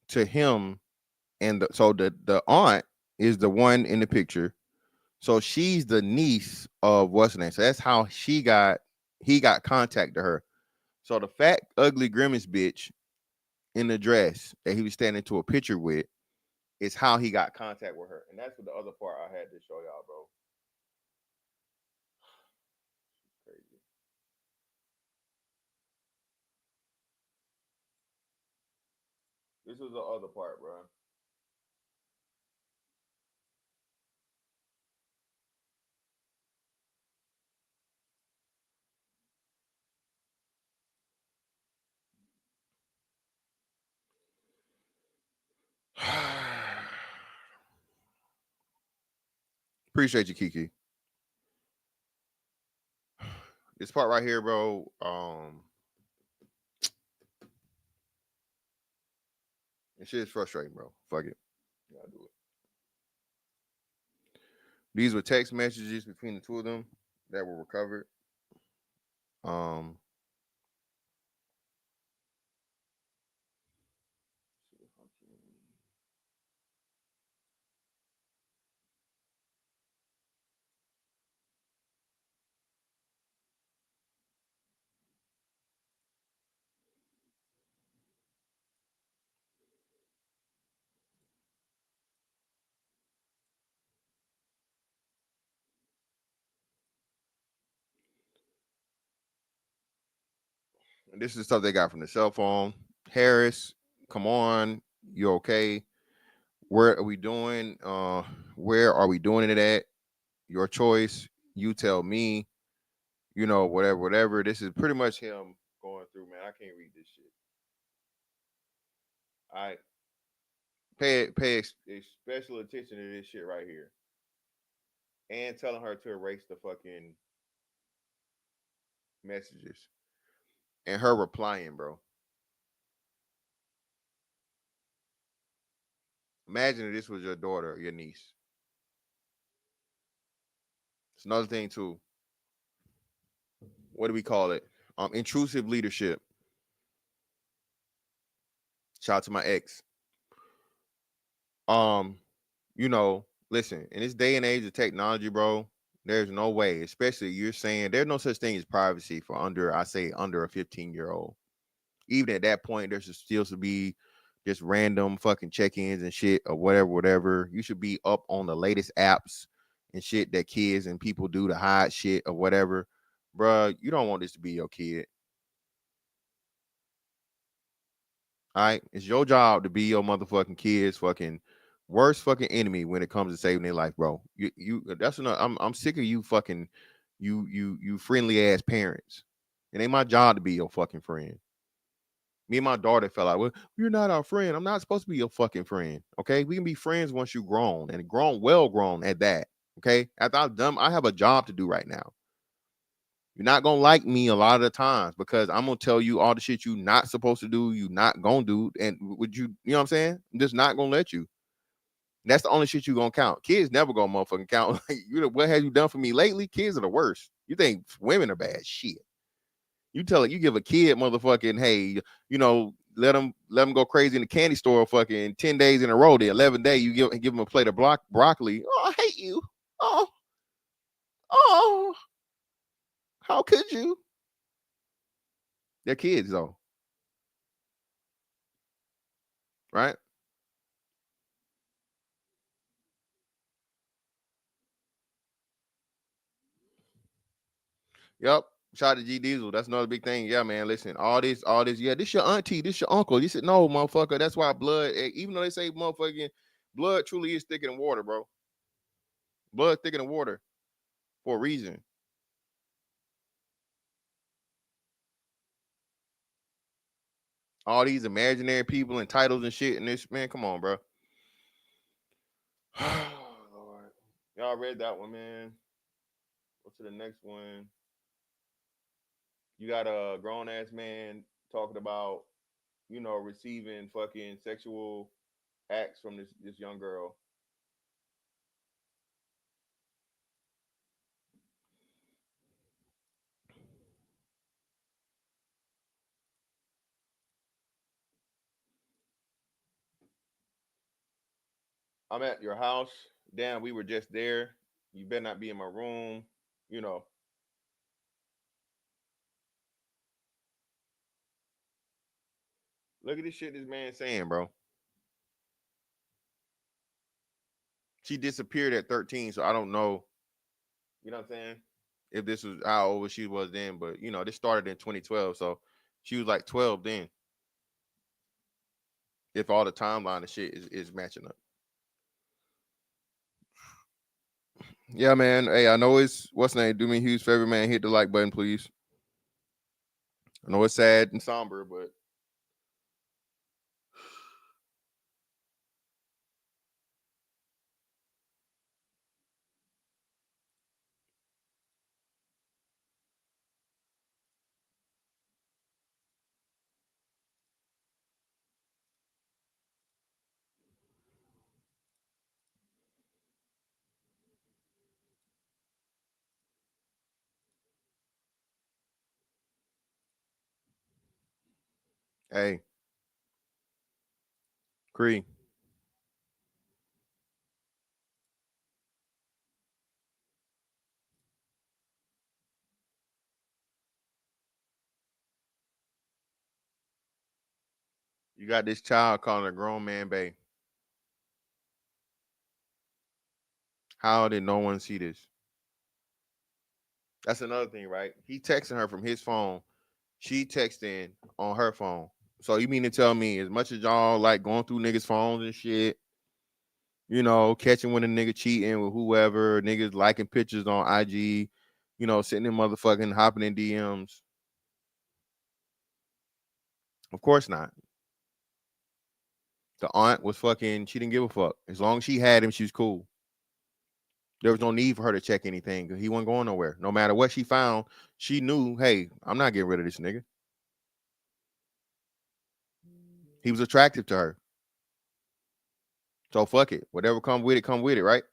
to him, and the aunt is the one in the picture. So she's the niece of what's her name. So that's how she got he got contact to her. So the fat, ugly, grimace bitch in the dress that he was standing to a picture with is how he got contact with her. And that's what the other part I had to show y'all, bro. Crazy. This was the other part, bro. Appreciate you, Kiki. This part right here, bro. This shit is frustrating, bro. Fuck it. Gotta do it. These were text messages between the two of them that were recovered. And this is stuff they got from the cell phone. Harris, come on, you okay? Where are we doing? Where are we doing it at? Your choice. You tell me. You know, whatever. This is pretty much him going through, man. I can't read this shit. All right. Pay special attention to this shit right here. And telling her to erase the fucking messages. And her replying, bro. Imagine if this was your daughter or your niece. It's another thing too. What do we call it? Intrusive leadership. Shout out to my ex. You know, listen, in this day and age of technology, bro, there's no way, especially you're saying there's no such thing as privacy for under a 15-year-old. Even at that point, there should still be just random fucking check-ins and shit or whatever. You should be up on the latest apps and shit that kids and people do to hide shit or whatever. Bruh, you don't want this to be your kid. All right, it's your job to be your motherfucking kid's fucking worst fucking enemy when it comes to saving their life, bro. You that's enough. I'm sick of you fucking you friendly ass parents. It ain't my job to be your fucking friend. Me and my daughter fell out. Well, you're not our friend. I'm not supposed to be your fucking friend. Okay, we can be friends once you grown and well grown at that. Okay, after I'm done, I have a job to do right now. You're not gonna like me a lot of the times because I'm gonna tell you all the shit you not supposed to do, you not gonna do, and would you know what I'm saying? I'm just not gonna let you. That's the only shit you gonna count. Kids never gonna motherfucking count. Like, what have you done for me lately? Kids are the worst. You think women are bad? Shit. You give a kid motherfucking, hey, let them go crazy in the candy store fucking 10 days in a row. The 11th day, you give them a plate of broccoli. Oh, I hate you. Oh, how could you? They're kids though. Right? Yep. Shout out to G Diesel. That's another big thing. Yeah, man. Listen, all this. Yeah, this your auntie, this your uncle. You said no, motherfucker. That's why blood. Even though they say motherfucking blood truly is thicker than water, bro. Blood thicker than water for a reason. All these imaginary people and titles and shit. And this, man, come on, bro. Lord, y'all read that one, man. Go to the next one. You got a grown ass man talking about, receiving fucking sexual acts from this young girl. I'm at your house. Damn, we were just there. You better not be in my room. You know. Look at this shit this man saying, bro. She disappeared at 13, so I don't know. You know what I'm saying? If this was how old she was then, but you know, this started in 2012, so she was like 12 then. If all the timeline and shit is matching up. Yeah, man. Hey, I know it's what's the name? Do me a huge favor, man. Hit the like button, please. I know it's sad and somber, but hey, Cree. You got this child calling a grown man bae. How did no one see this? That's another thing, right? He texting her from his phone. She texting on her phone. So you mean to tell me, as much as y'all like going through niggas' phones and shit, you know, catching when a nigga cheating with whoever, niggas liking pictures on IG, you know, sitting in motherfucking hopping in DMs. Of course not. The aunt was fucking, she didn't give a fuck. As long as she had him, she was cool. There was no need for her to check anything because he wasn't going nowhere. No matter what she found, she knew, hey, I'm not getting rid of this nigga. He was attractive to her. So fuck it. Whatever come with it, right?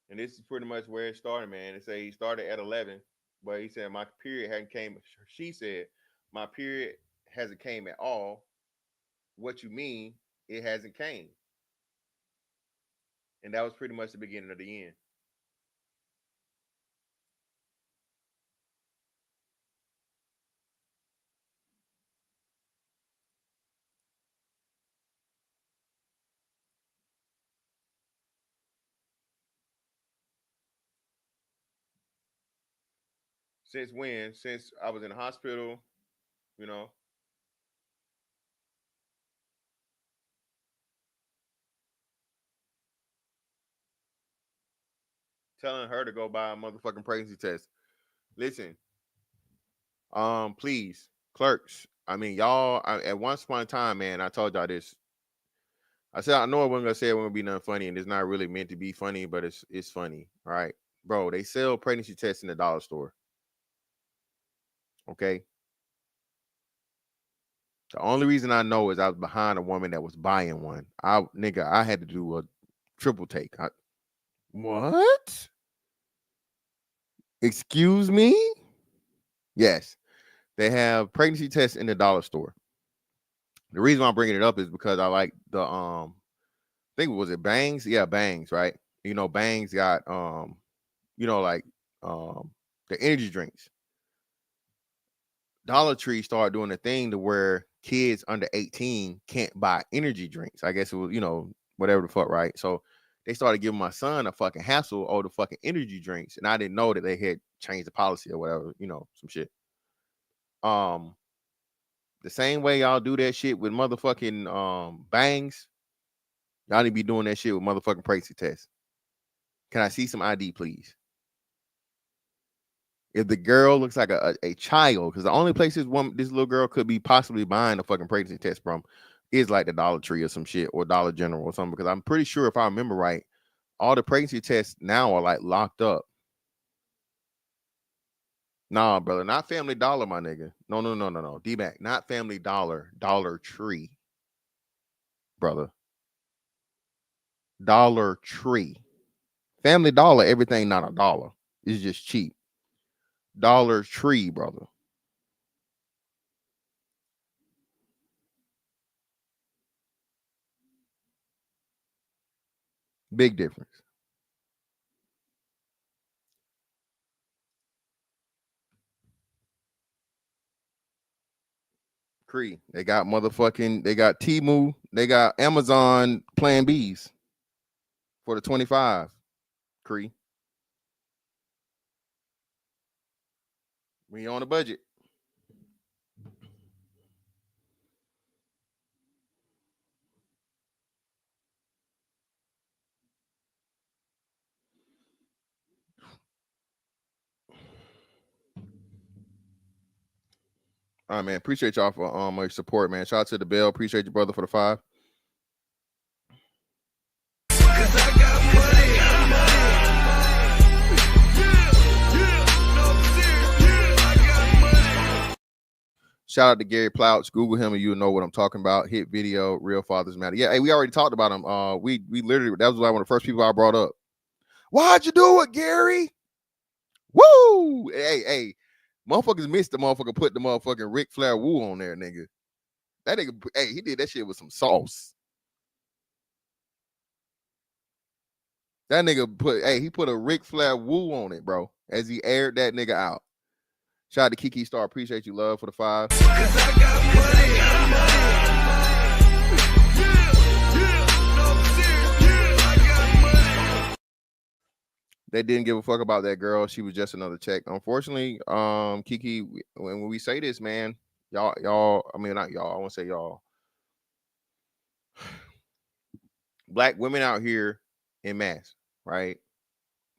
And this is pretty much where it started, man. It say he started at 11, but he said my period hadn't came. She said my period hasn't came at all. What you mean? It hasn't came. And that was pretty much the beginning of the end. Since when? Since I was in the hospital, you know. Telling her to go buy a motherfucking pregnancy test. Listen, please, clerks. I mean, y'all. At once upon a time, man, I told y'all this. I said I know I wasn't gonna say it wasn't gonna be nothing funny, and it's not really meant to be funny, but it's funny, all right, bro. They sell pregnancy tests in the dollar store. Okay. The only reason I know is I was behind a woman that was buying one. I had to do a triple take. What? Excuse me? Yes, they have pregnancy tests in the dollar store. The reason why I'm bringing it up is because I like the I think was it Bangs? Yeah, Bangs, right? You know, Bangs got you know, like the energy drinks. Dollar Tree started doing a thing to where kids under 18 can't buy energy drinks. I guess it was, you know, whatever the fuck, right? So they started giving my son a fucking hassle over the fucking energy drinks, and I didn't know that they had changed the policy or whatever, you know, some shit. The same way y'all do that shit with motherfucking Bangs, y'all need to be doing that shit with motherfucking pregnancy tests. Can I see some ID, please? If the girl looks like a child, because the only place this little girl could be possibly buying a fucking pregnancy test from is like the Dollar Tree or some shit, or Dollar General or something. Because I'm pretty sure, if I remember right, all the pregnancy tests now are like locked up. Nah, brother, not Family Dollar, my nigga. No. D-Mac, not Family Dollar, Dollar Tree, brother. Dollar Tree. Family Dollar, everything not a dollar. It's just cheap. Dollar Tree, brother. Big difference. Cree, they got Temu, they got Amazon Plan Bs for the 25. Cree, we on a budget. All right, man. Appreciate y'all for your support, man. Shout out to the Bell. Appreciate your brother for the 5. Shout out to Gary Plouch. Google him and you'll know what I'm talking about. Hit video, Real Fathers Matter. Yeah, hey, we already talked about him. We literally, that was like one of the first people I brought up. Why'd you do it, Gary? Woo! Hey, motherfuckers missed the motherfucker, put the motherfucking Ric Flair woo on there, nigga. That nigga, hey, he did that shit with some sauce. That nigga he put a Ric Flair woo on it, bro, as he aired that nigga out. Shout out to Kiki Star. Appreciate you, love, for the 5. They didn't give a fuck about that girl. She was just another check. Unfortunately, Kiki, when we say this, man, y'all, I mean, not y'all, I want to say y'all. Black women out here in mass, right?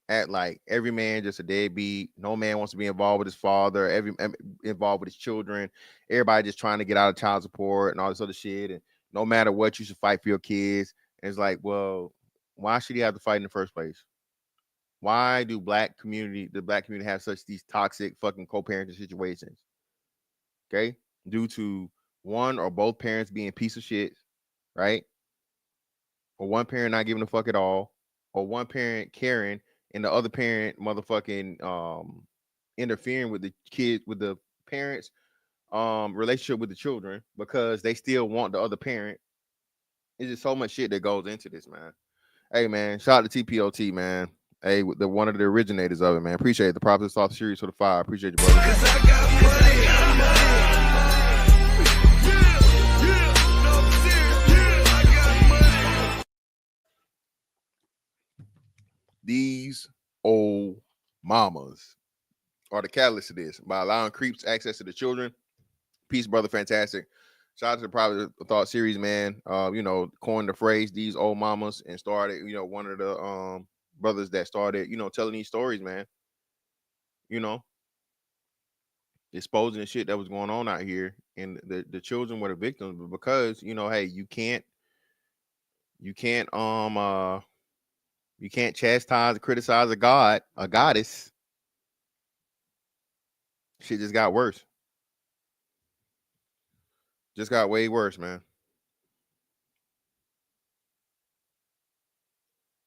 At like every man just a deadbeat. No man wants to be involved with his father, involved with his children. Everybody just trying to get out of child support and all this other shit. And no matter what, you should fight for your kids. And it's like, well, why should he have to fight in the first place? Why do the black community have these toxic fucking co-parenting situations? Okay, due to one or both parents being piece of shit, right? Or one parent not giving a fuck at all, or one parent caring and the other parent motherfucking interfering with the kid, with the parents relationship with the children because they still want the other parent. It's just so much shit that goes into this, man. Hey, man, shout out to TPOT, man. Hey, the one of the originators of it, man. Appreciate the Props Soft Series for the 5. Appreciate you, brother. These old mamas are the catalyst to this by allowing creeps access to the children. Peace, brother. Fantastic. Shout out to the Private Thought series, man. Coined the phrase "these old mamas" and started, one of the brothers that started, telling these stories, man. Exposing the shit that was going on out here, and the children were the victims, but because hey, you can't chastise or criticize a goddess. Shit just got worse. Just got way worse, man.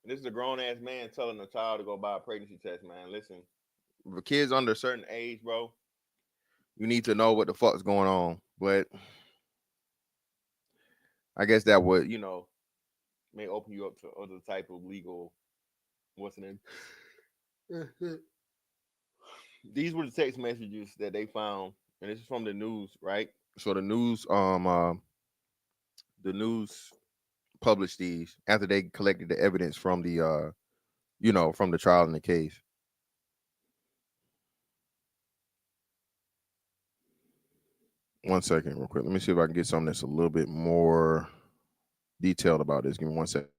This is a grown-ass man telling a child to go buy a pregnancy test, man. Listen, if a kid's under a certain age, bro, you need to know what the fuck's going on. But I guess that would, may open you up to other type of legal, what's the name? These were the text messages that they found, and this is from the news, right? So the news published these after they collected the evidence from the from the trial in the case. One second, real quick. Let me see if I can get something that's a little bit more detailed about this. Give me 1 second.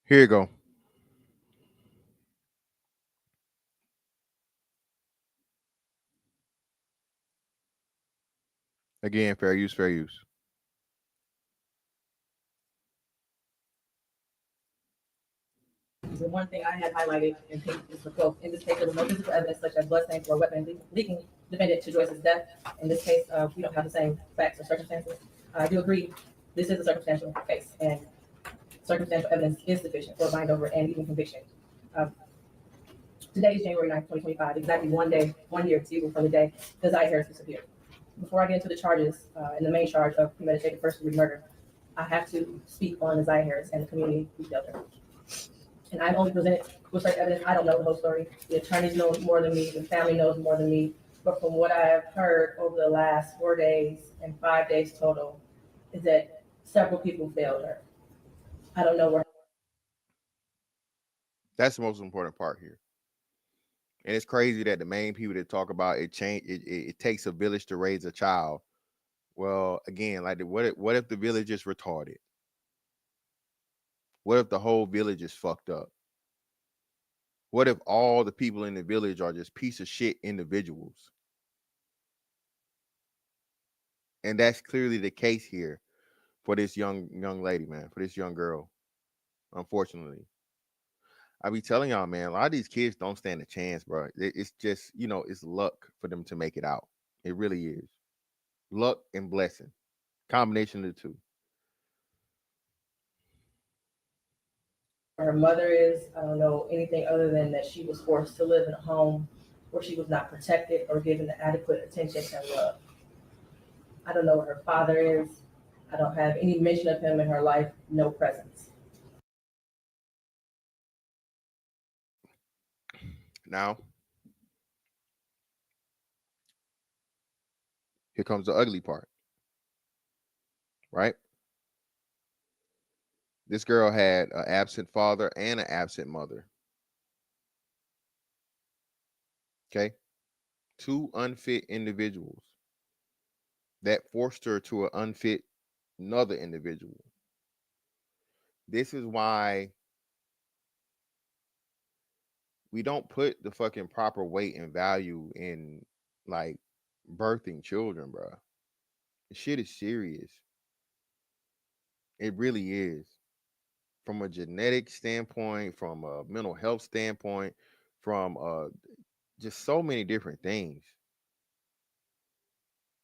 Here you go. Again, fair use, fair use. The one thing I had highlighted in pink is the quote, in this case, there was no physical evidence such as blood stains or a weapon leaking defendant to Joyce's death. In this case, we don't have the same facts or circumstances. I do agree this is a circumstantial case, and circumstantial evidence is sufficient for a bind over and even conviction. Today is January 9th, 2025, exactly 1 year, from the day Desire Harris disappeared. Before I get into the charges and the main charge of premeditated first-degree murder, I have to speak on Desire Harris and the community who killed her. And I'm only presented with certain evidence. I don't know the whole story. The attorneys know more than me. The family knows more than me. But from what I have heard over the last 4 days and 5 days total, is that several people failed her. I don't know where. That's the most important part here. And it's crazy that the main people that talk about it takes a village to raise a child. Well, again, like what if the village is retarded? What if the whole village is fucked up? What if all the people in the village are just piece of shit individuals? And that's clearly the case here for this young lady, man, for this young girl. Unfortunately, I be telling y'all, man, a lot of these kids don't stand a chance, bro. It's just, it's luck for them to make it out. It really is. Luck and blessing. Combination of the two. Her mother is, I don't know anything other than that she was forced to live in a home where she was not protected or given the adequate attention and love. I don't know where her father is. I don't have any mention of him in her life, no presence. Now, here comes the ugly part, right? This girl had an absent father and an absent mother. Okay? Two unfit individuals that forced her to an unfit another individual. This is why we don't put the fucking proper weight and value in like birthing children, bro. This shit is serious. It really is. From a genetic standpoint, from a mental health standpoint, from just so many different things.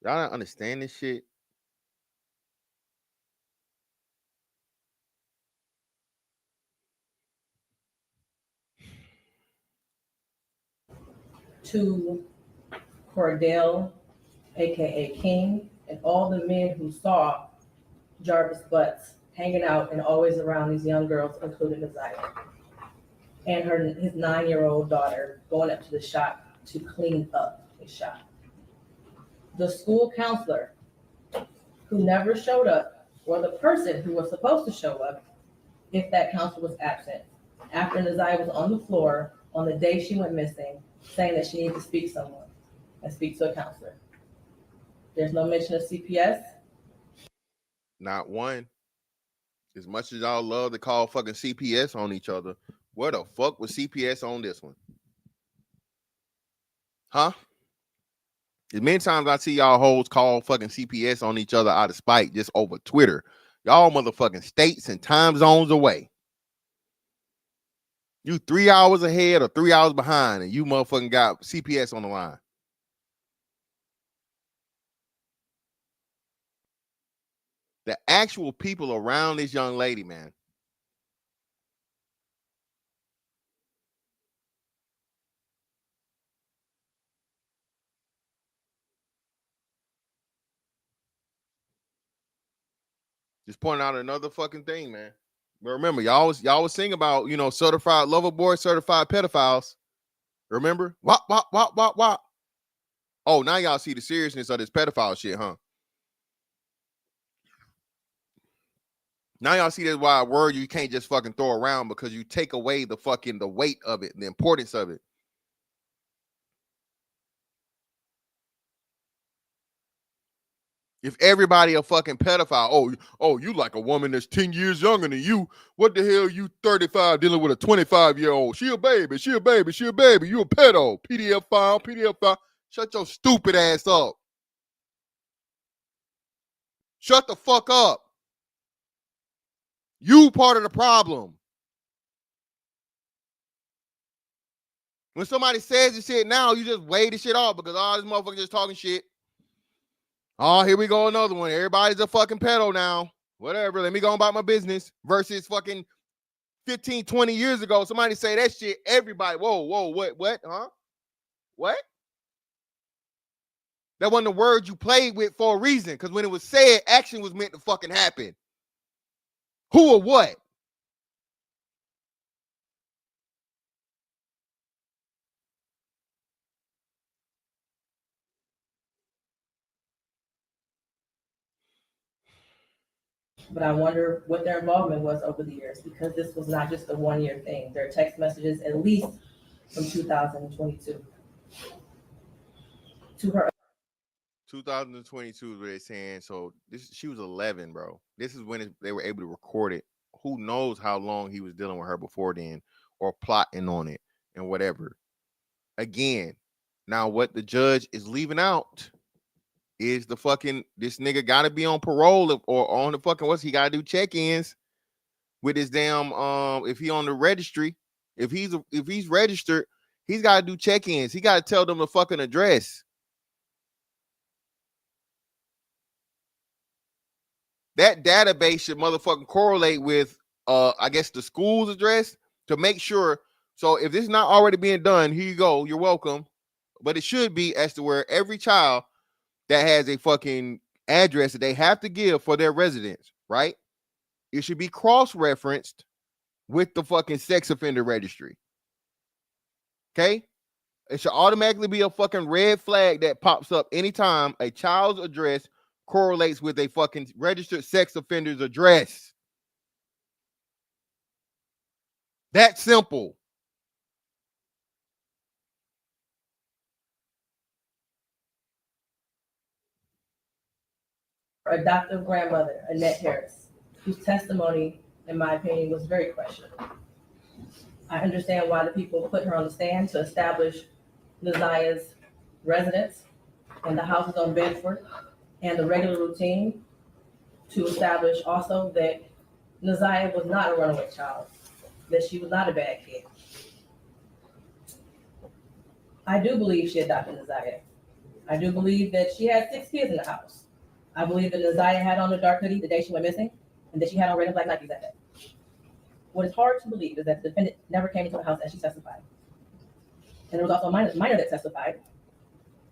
Y'all don't understand this shit. To Cordell, aka King, and all the men who saw Jarvis Butts hanging out and always around these young girls, including Desire, and his 9-year-old daughter going up to the shop to clean up his shop. The school counselor who never showed up, or the person who was supposed to show up if that counselor was absent, after Desire was on the floor on the day she went missing, saying that she needed to speak to someone and speak to a counselor. There's no mention of CPS. Not one. As much as y'all love to call fucking CPS on each other, where the fuck was CPS on this one? Huh? As many times I see y'all hoes call fucking CPS on each other out of spite just over Twitter. Y'all motherfucking states and time zones away. You 3 hours ahead or 3 hours behind, and you motherfucking got CPS on the line. The actual people around this young lady, man. Just pointing out another fucking thing, man. But remember, y'all was sing about, certified lover boy, certified pedophiles. Remember? Wop. Oh, now y'all see the seriousness of this pedophile shit, huh? Now y'all see that's why a word you can't just fucking throw around, because you take away the weight of it, the importance of it. If everybody a fucking pedophile, oh, you like a woman that's 10 years younger than you. What the hell you 35 dealing with a 25-year-old? She a baby. You a pedo. PDF file. Shut your stupid ass up. Shut the fuck up. You part of the problem. When somebody says this shit now, you just weigh the shit off because all this motherfucker just talking shit. Oh, here we go, another one. Everybody's a fucking pedo now. Whatever, let me go about my business. Versus fucking 15, 20 years ago, somebody say that shit, everybody, whoa, what, huh? What? That wasn't the word you played with for a reason, because when it was said, action was meant to fucking happen. Who or what? But I wonder what their involvement was over the years, because this was not just a one-year thing. There are text messages at least from 2022 to her. 2022 is what they're saying. So she was 11, bro. This is when they were able to record it. Who knows how long he was dealing with her before then, or plotting on it and whatever. Again, now what the judge is leaving out is the fucking, this nigga gotta be on parole or on the fucking, what's he gotta do check-ins with his damn if he on the registry, if he's registered, he's gotta do check-ins. He gotta tell them the fucking address. That database should motherfucking correlate with I guess the school's address to make sure. So if this is not already being done, here you go, you're welcome. But it should be as to where every child that has a fucking address that they have to give for their residence, right? It should be cross-referenced with the fucking sex offender registry. Okay? It should automatically be a fucking red flag that pops up anytime a child's address correlates with a fucking registered sex offender's address. That simple. Her adoptive grandmother, Annette Harris, whose testimony, in my opinion, was very questionable. I understand why the people put her on the stand to establish Naziah's residence and the houses on Bedford and the regular routine, to establish also that Naziah was not a runaway child, that she was not a bad kid. I do believe she adopted Naziah. I do believe that she had 6 kids in the house. I believe that Naziah had on a dark hoodie the day she went missing, and that she had on red and black Nikes that day. What is hard to believe is that the defendant never came into the house as she testified. And there was also a minor that testified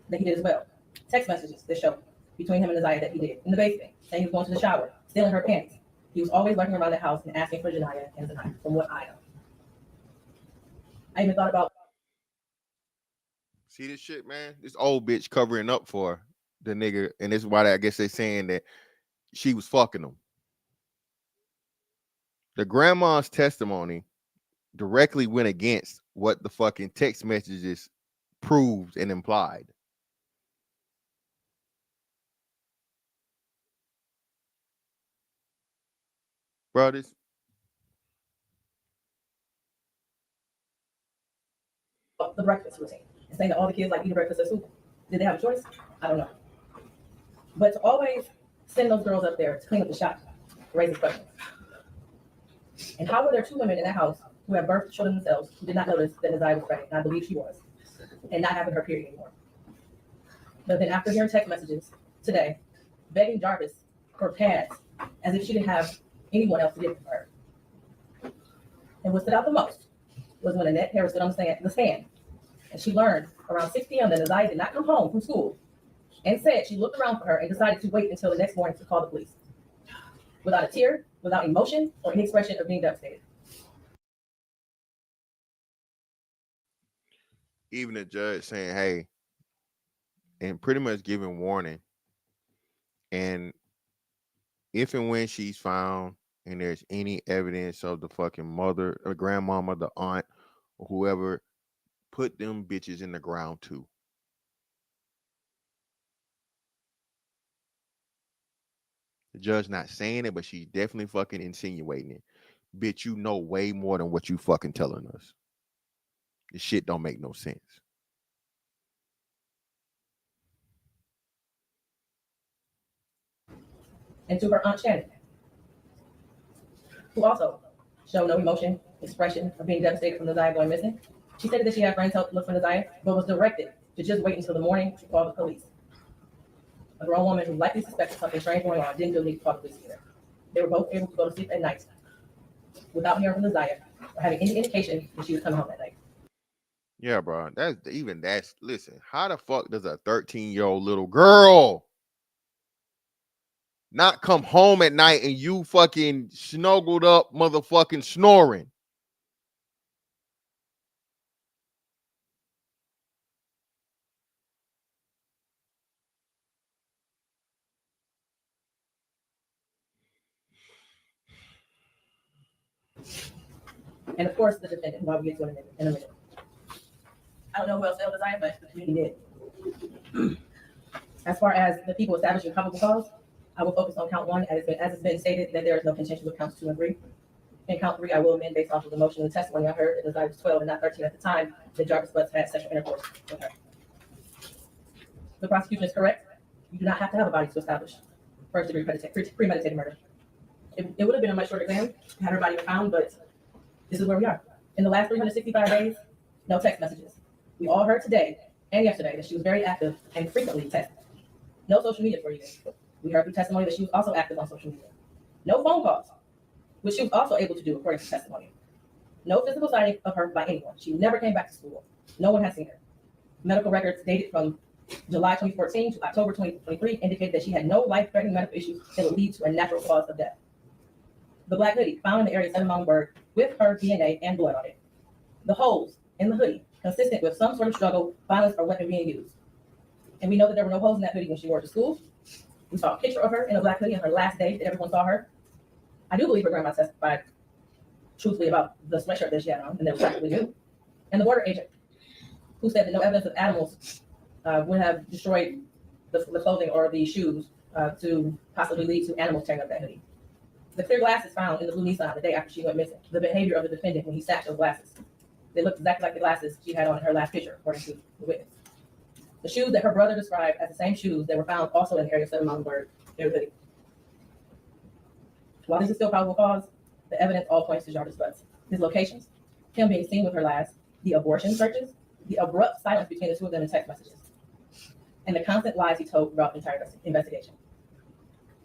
that he did as well. Text messages that show between him and Naziah that he did in the basement, saying he was going to the shower, stealing her panties. He was always lurking around the house and asking for Janiyah and Zaniyah, from what I know. I even thought about. See this shit, man? This old bitch covering up for the nigga, and this is why I guess they're saying that she was fucking him. The grandma's testimony directly went against what the fucking text messages proved and implied. Brothers. The breakfast routine and saying that all the kids like eating breakfast at school. Did they have a choice? I don't know. But to always send those girls up there to clean up the shop raises questions. And how were there 2 women in that house who had birthed children themselves who did not notice that Naziah was pregnant, and I believe she was, and not having her period anymore? But then after hearing text messages today, begging Jarvis for pads as if she didn't have anyone else to give to her. And what stood out the most was when Annette Harris stood on the stand, and she learned around 6 p.m. that Naziah did not come home from school, and said she looked around for her and decided to wait until the next morning to call the police. Without a tear, without emotion, or any expression of being devastated. Even the judge saying, hey, and pretty much giving warning. And if and when she's found and there's any evidence of the fucking mother or grandmama, the aunt, or whoever, put them bitches in the ground too. The judge not saying it, but she's definitely fucking insinuating it. Bitch, you know way more than what you fucking telling us. This shit don't make no sense. And to her Aunt Shannon, who also showed no emotion, expression of being devastated from Naziah going missing. She stated that she had friends help look for Naziah, but was directed to just wait until the morning to call the police. A grown woman who likely suspected something strange going on didn't feel the need to call the police either. They were both able to go to sleep at night without hearing from Naziah or having any indication that she was coming home that night. Yeah, bro. Listen, how the fuck does a 13-year-old little girl not come home at night and you fucking snuggled up motherfucking snoring? And of course, the defendant, while we get to it in a minute. I don't know who else failed Naziah, but the community did. As far as the people establishing probable cause, I will focus on count one, as it's been stated that there is no contention with counts 2 and 3. In count 3, I will amend based off of the motion and testimony I heard that Naziah was 12 and not 13 at the time that Jarvis Butts had sexual intercourse with her. The prosecution is correct. You do not have to have a body to establish first-degree premeditated murder. It would have been a much shorter exam had her body been found, but this is where we are. In the last 365 days, no text messages. We all heard today and yesterday that she was very active and frequently texted. No social media for you. We heard through testimony that she was also active on social media. No phone calls, which she was also able to do according to testimony. No physical sighting of her by anyone. She never came back to school. No one has seen her. Medical records dated from July 2014 to October 2023 indicated that she had no life-threatening medical issues that would lead to a natural cause of death. The black hoodie found in the area of 7 Mountain Bird with her DNA and blood on it. The holes in the hoodie consistent with some sort of struggle, violence, or weapon being used. And we know that there were no holes in that hoodie when she wore it to school. We saw a picture of her in a black hoodie on her last day that everyone saw her. I do believe her grandma testified truthfully about the sweatshirt that she had on, and that was practically new. And the border agent, who said that no evidence of animals would have destroyed the clothing or the shoes to possibly lead to animals tearing up that hoodie. The clear glasses found in the blue Nissan the day after she went missing. The behavior of the defendant when he snatched those glasses. They looked exactly like the glasses she had on in her last picture, according to the witness. The shoes that her brother described as the same shoes that were found also in the area of 7 Mountain Bird, their hoodie. While this is still probable cause, the evidence all points to Jarvis Butts. His locations, him being seen with her last, the abortion searches, the abrupt silence between the two of them in text messages, and the constant lies he told throughout the entire investigation.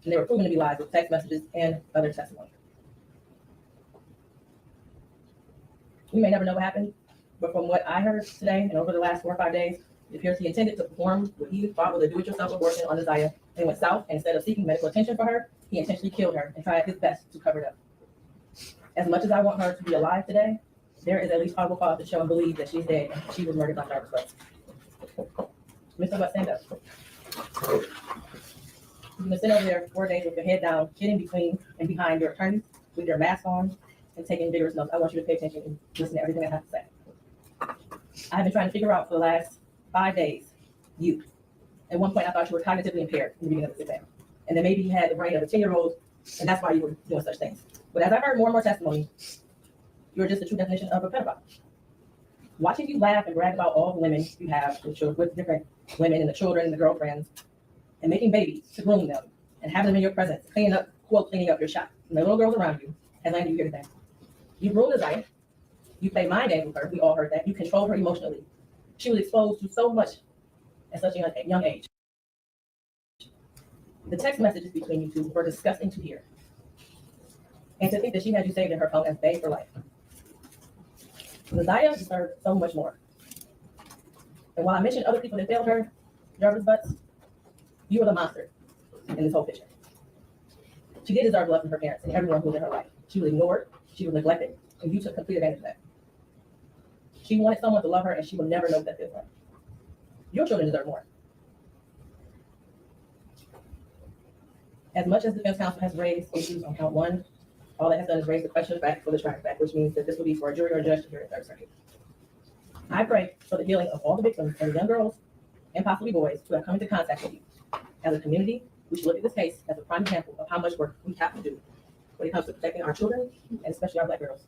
And they were proven to be lies with text messages and other testimony. We may never know what happened, but from what I heard today and over the last 4 or 5 days, it appears he intended to perform what he thought was a do-it-yourself abortion on Naziah and went south, and instead of seeking medical attention for her, he intentionally killed her and tried his best to cover it up. As much as I want her to be alive today, there is at least probable cause to show and believe that she's dead and she was murdered by Jarvis Butts. Mr. Butts, stand up. You've been sitting over there 4 days with your head down, getting between and behind your attorneys with your mask on and taking vigorous notes. I want you to pay attention and listen to everything I have to say. I have been trying to figure out for the last 5 days, you. At one point, I thought you were cognitively impaired in the beginning of this exam. And then maybe you had the brain of a 10-year-old, and that's why you were doing such things. But as I heard more and more testimony, you're just the true definition of a pedophile. Watching you laugh and brag about all the women you have with different women and the children and the girlfriends, and making babies to groom them, and having them in your presence, cleaning up your shop, and the little girls around you, has landed you here today. You groomed Naziah. You played mind games with her. We all heard that. You controlled her emotionally. She was exposed to so much at such a young age. The text messages between you two were disgusting to hear. And to think that she had you saved in her phone as babe for life. Naziah deserved so much more. And while I mentioned other people that failed her, Jarvis Butts, you were the monster in this whole picture. She did deserve love from her parents and everyone who was in her life. She was ignored, she was neglected, and you took complete advantage of that. She wanted someone to love her, and she will never know what that feels like. Your children deserve more. As much as the defense counsel has raised issues on count 1, all that has done is raise the question of fact for the trial fact, which means that this will be for a jury or a judge to hear in Third Circuit. I pray for the healing of all the victims and young girls and possibly boys who have come into contact with you. As a community, we should look at this case as a prime example of how much work we have to do when it comes to protecting our children and especially our Black girls.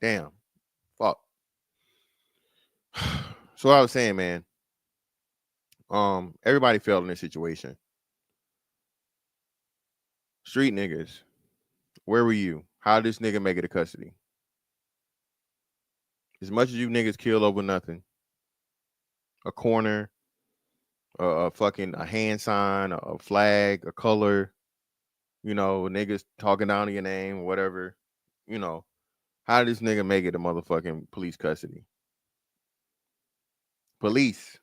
Damn. Fuck. So I was saying, man, everybody failed in this situation. Street niggas, where were you? How did this nigga make it to custody? As much as you niggas kill over nothing, a corner, a fucking a hand sign, a flag, a color, you know, niggas talking down to your name, or whatever, you know, how did this nigga make it to motherfucking police custody? Police.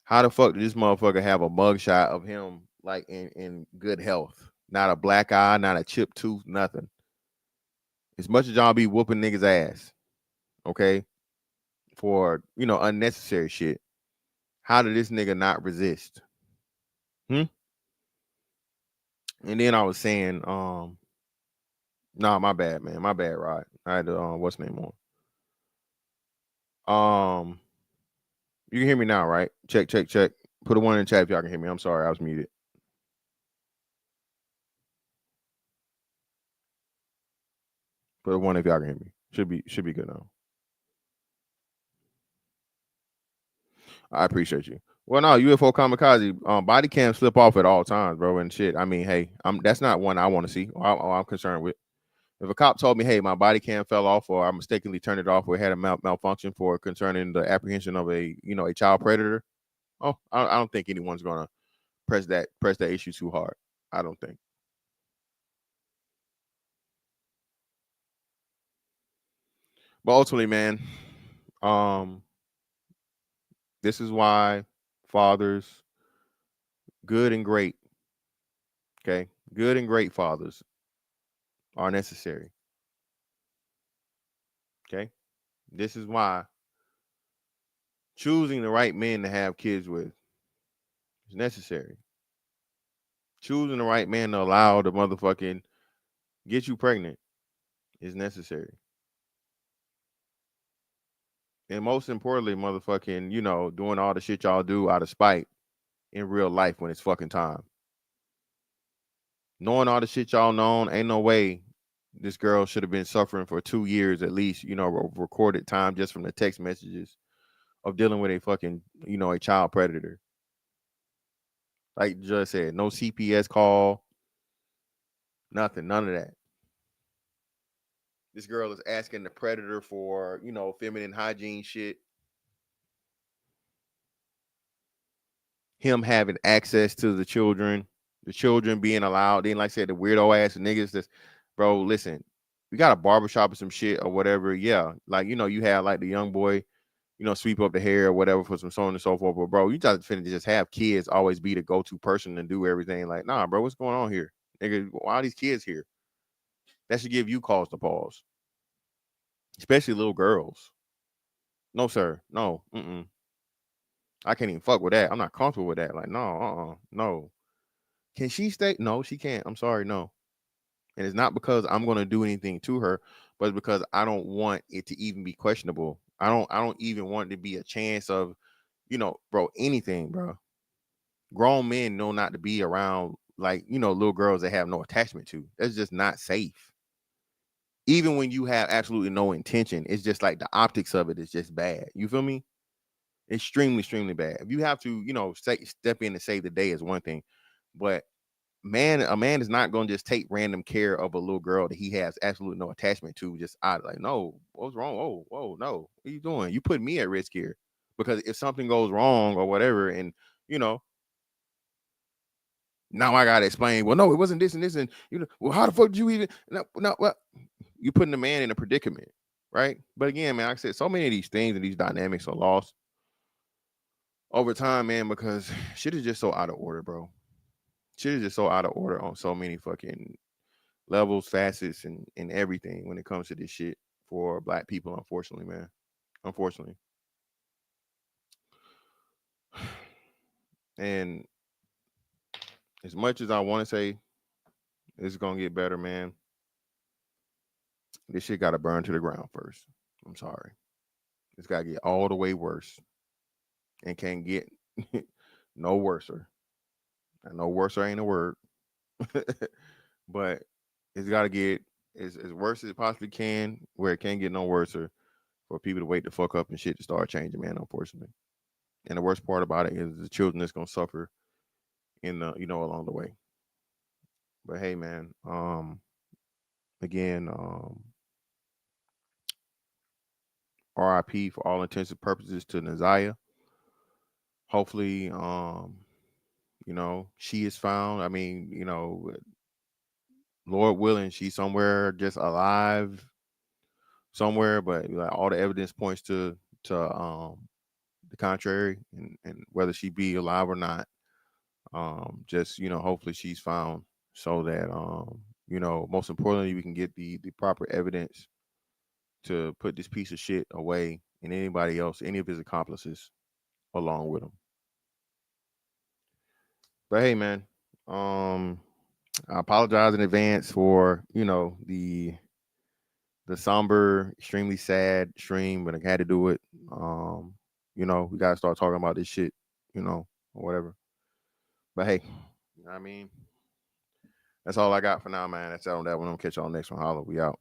How the fuck did this motherfucker have a mugshot of him like in good health? Not a black eye, not a chipped tooth, nothing. As much as y'all be whooping niggas ass, okay, for, you know, unnecessary shit, how did this nigga not resist? And then I was saying, nah, my bad, man. My bad, Rod. I had to what's the name on? You can hear me now, right? Check. Put a 1 in the chat if y'all can hear me. I'm sorry, I was muted. Put a 1 if y'all can hear me. Should be good now. I appreciate you. Well, no, UFO kamikaze, body cams slip off at all times, bro, and shit. I mean, hey, that's not one I want to see. I'm concerned with. If a cop told me, hey, my body cam fell off, or I mistakenly turned it off, or had a malfunction for concerning the apprehension of a child predator, I don't think anyone's gonna press that issue too hard. I don't think. But ultimately, man, this is why fathers, good and great, okay, good and great fathers are necessary. Okay, this is why choosing the right men to have kids with is necessary. Choosing the right man to allow the motherfucking get you pregnant is necessary. And most importantly, motherfucking, doing all the shit y'all do out of spite in real life when it's fucking time. Knowing all the shit y'all known, ain't no way this girl should have been suffering for 2 years at least, recorded time just from the text messages of dealing with a fucking, a child predator. Like just said, no CPS call, nothing, none of that. This girl is asking the predator for, feminine hygiene shit. Him having access to the children being allowed. Then, like I said, the weirdo ass niggas that's, bro, listen, we got a barbershop or some shit or whatever. Yeah. Like, you have like the young boy, sweep up the hair or whatever for some so on and so forth. But bro, you just have kids always be the go-to person and do everything. Like, nah, bro, what's going on here? Nigga, why are these kids here? That should give you cause to pause. Especially little girls. No, sir. No. I can't even fuck with that. I'm not comfortable with that. Like, no, no. Can she stay? No, she can't. I'm sorry, no. And it's not because I'm gonna do anything to her, but it's because I don't want it to even be questionable. I don't even want it to be a chance of, bro, anything, bro. Grown men know not to be around like, little girls that have no attachment to. That's just not safe. Even when you have absolutely no intention, it's just like the optics of it is just bad. You feel me? Extremely, extremely bad. If you have to, step in and save the day is one thing, but a man is not going to just take random care of a little girl that he has absolutely no attachment to. Just like, no, what's wrong? Whoa, no, what are you doing? You put me at risk here, because if something goes wrong or whatever, and now I gotta explain. Well, no, it wasn't this and this, and well, how the fuck did you even? No, well, you putting the man in a predicament, right? But again, man, like I said, so many of these things and these dynamics are lost over time, man, because shit is just so out of order, bro. Shit is just so out of order on so many fucking levels, facets, and everything when it comes to this shit for Black people, unfortunately, man. Unfortunately. And as much as I want to say it's gonna get better, man, this shit gotta burn to the ground first. I'm sorry. It's gotta get all the way worse. And can't get no worser. I know worser ain't a word. But it's gotta get as worse as it possibly can, where it can't get no worse, for people to wake the fuck up and shit to start changing, man, unfortunately. And the worst part about it is the children that's gonna suffer in the, along the way. But hey, man, again, RIP for all intents and purposes to Naziah. Hopefully, she is found. I mean, Lord willing, she's somewhere just alive somewhere, but like, all the evidence points to the contrary, and whether she be alive or not, just hopefully she's found, so that most importantly, we can get the proper evidence to put this piece of shit away, and anybody else, any of his accomplices, along with him. But hey, man, I apologize in advance for the somber, extremely sad stream, but I had to do it. We gotta start talking about this shit, or whatever. But hey, I mean, that's all I got for now, man. That's it on that one. I'm gonna catch y'all next one. Holla, we out.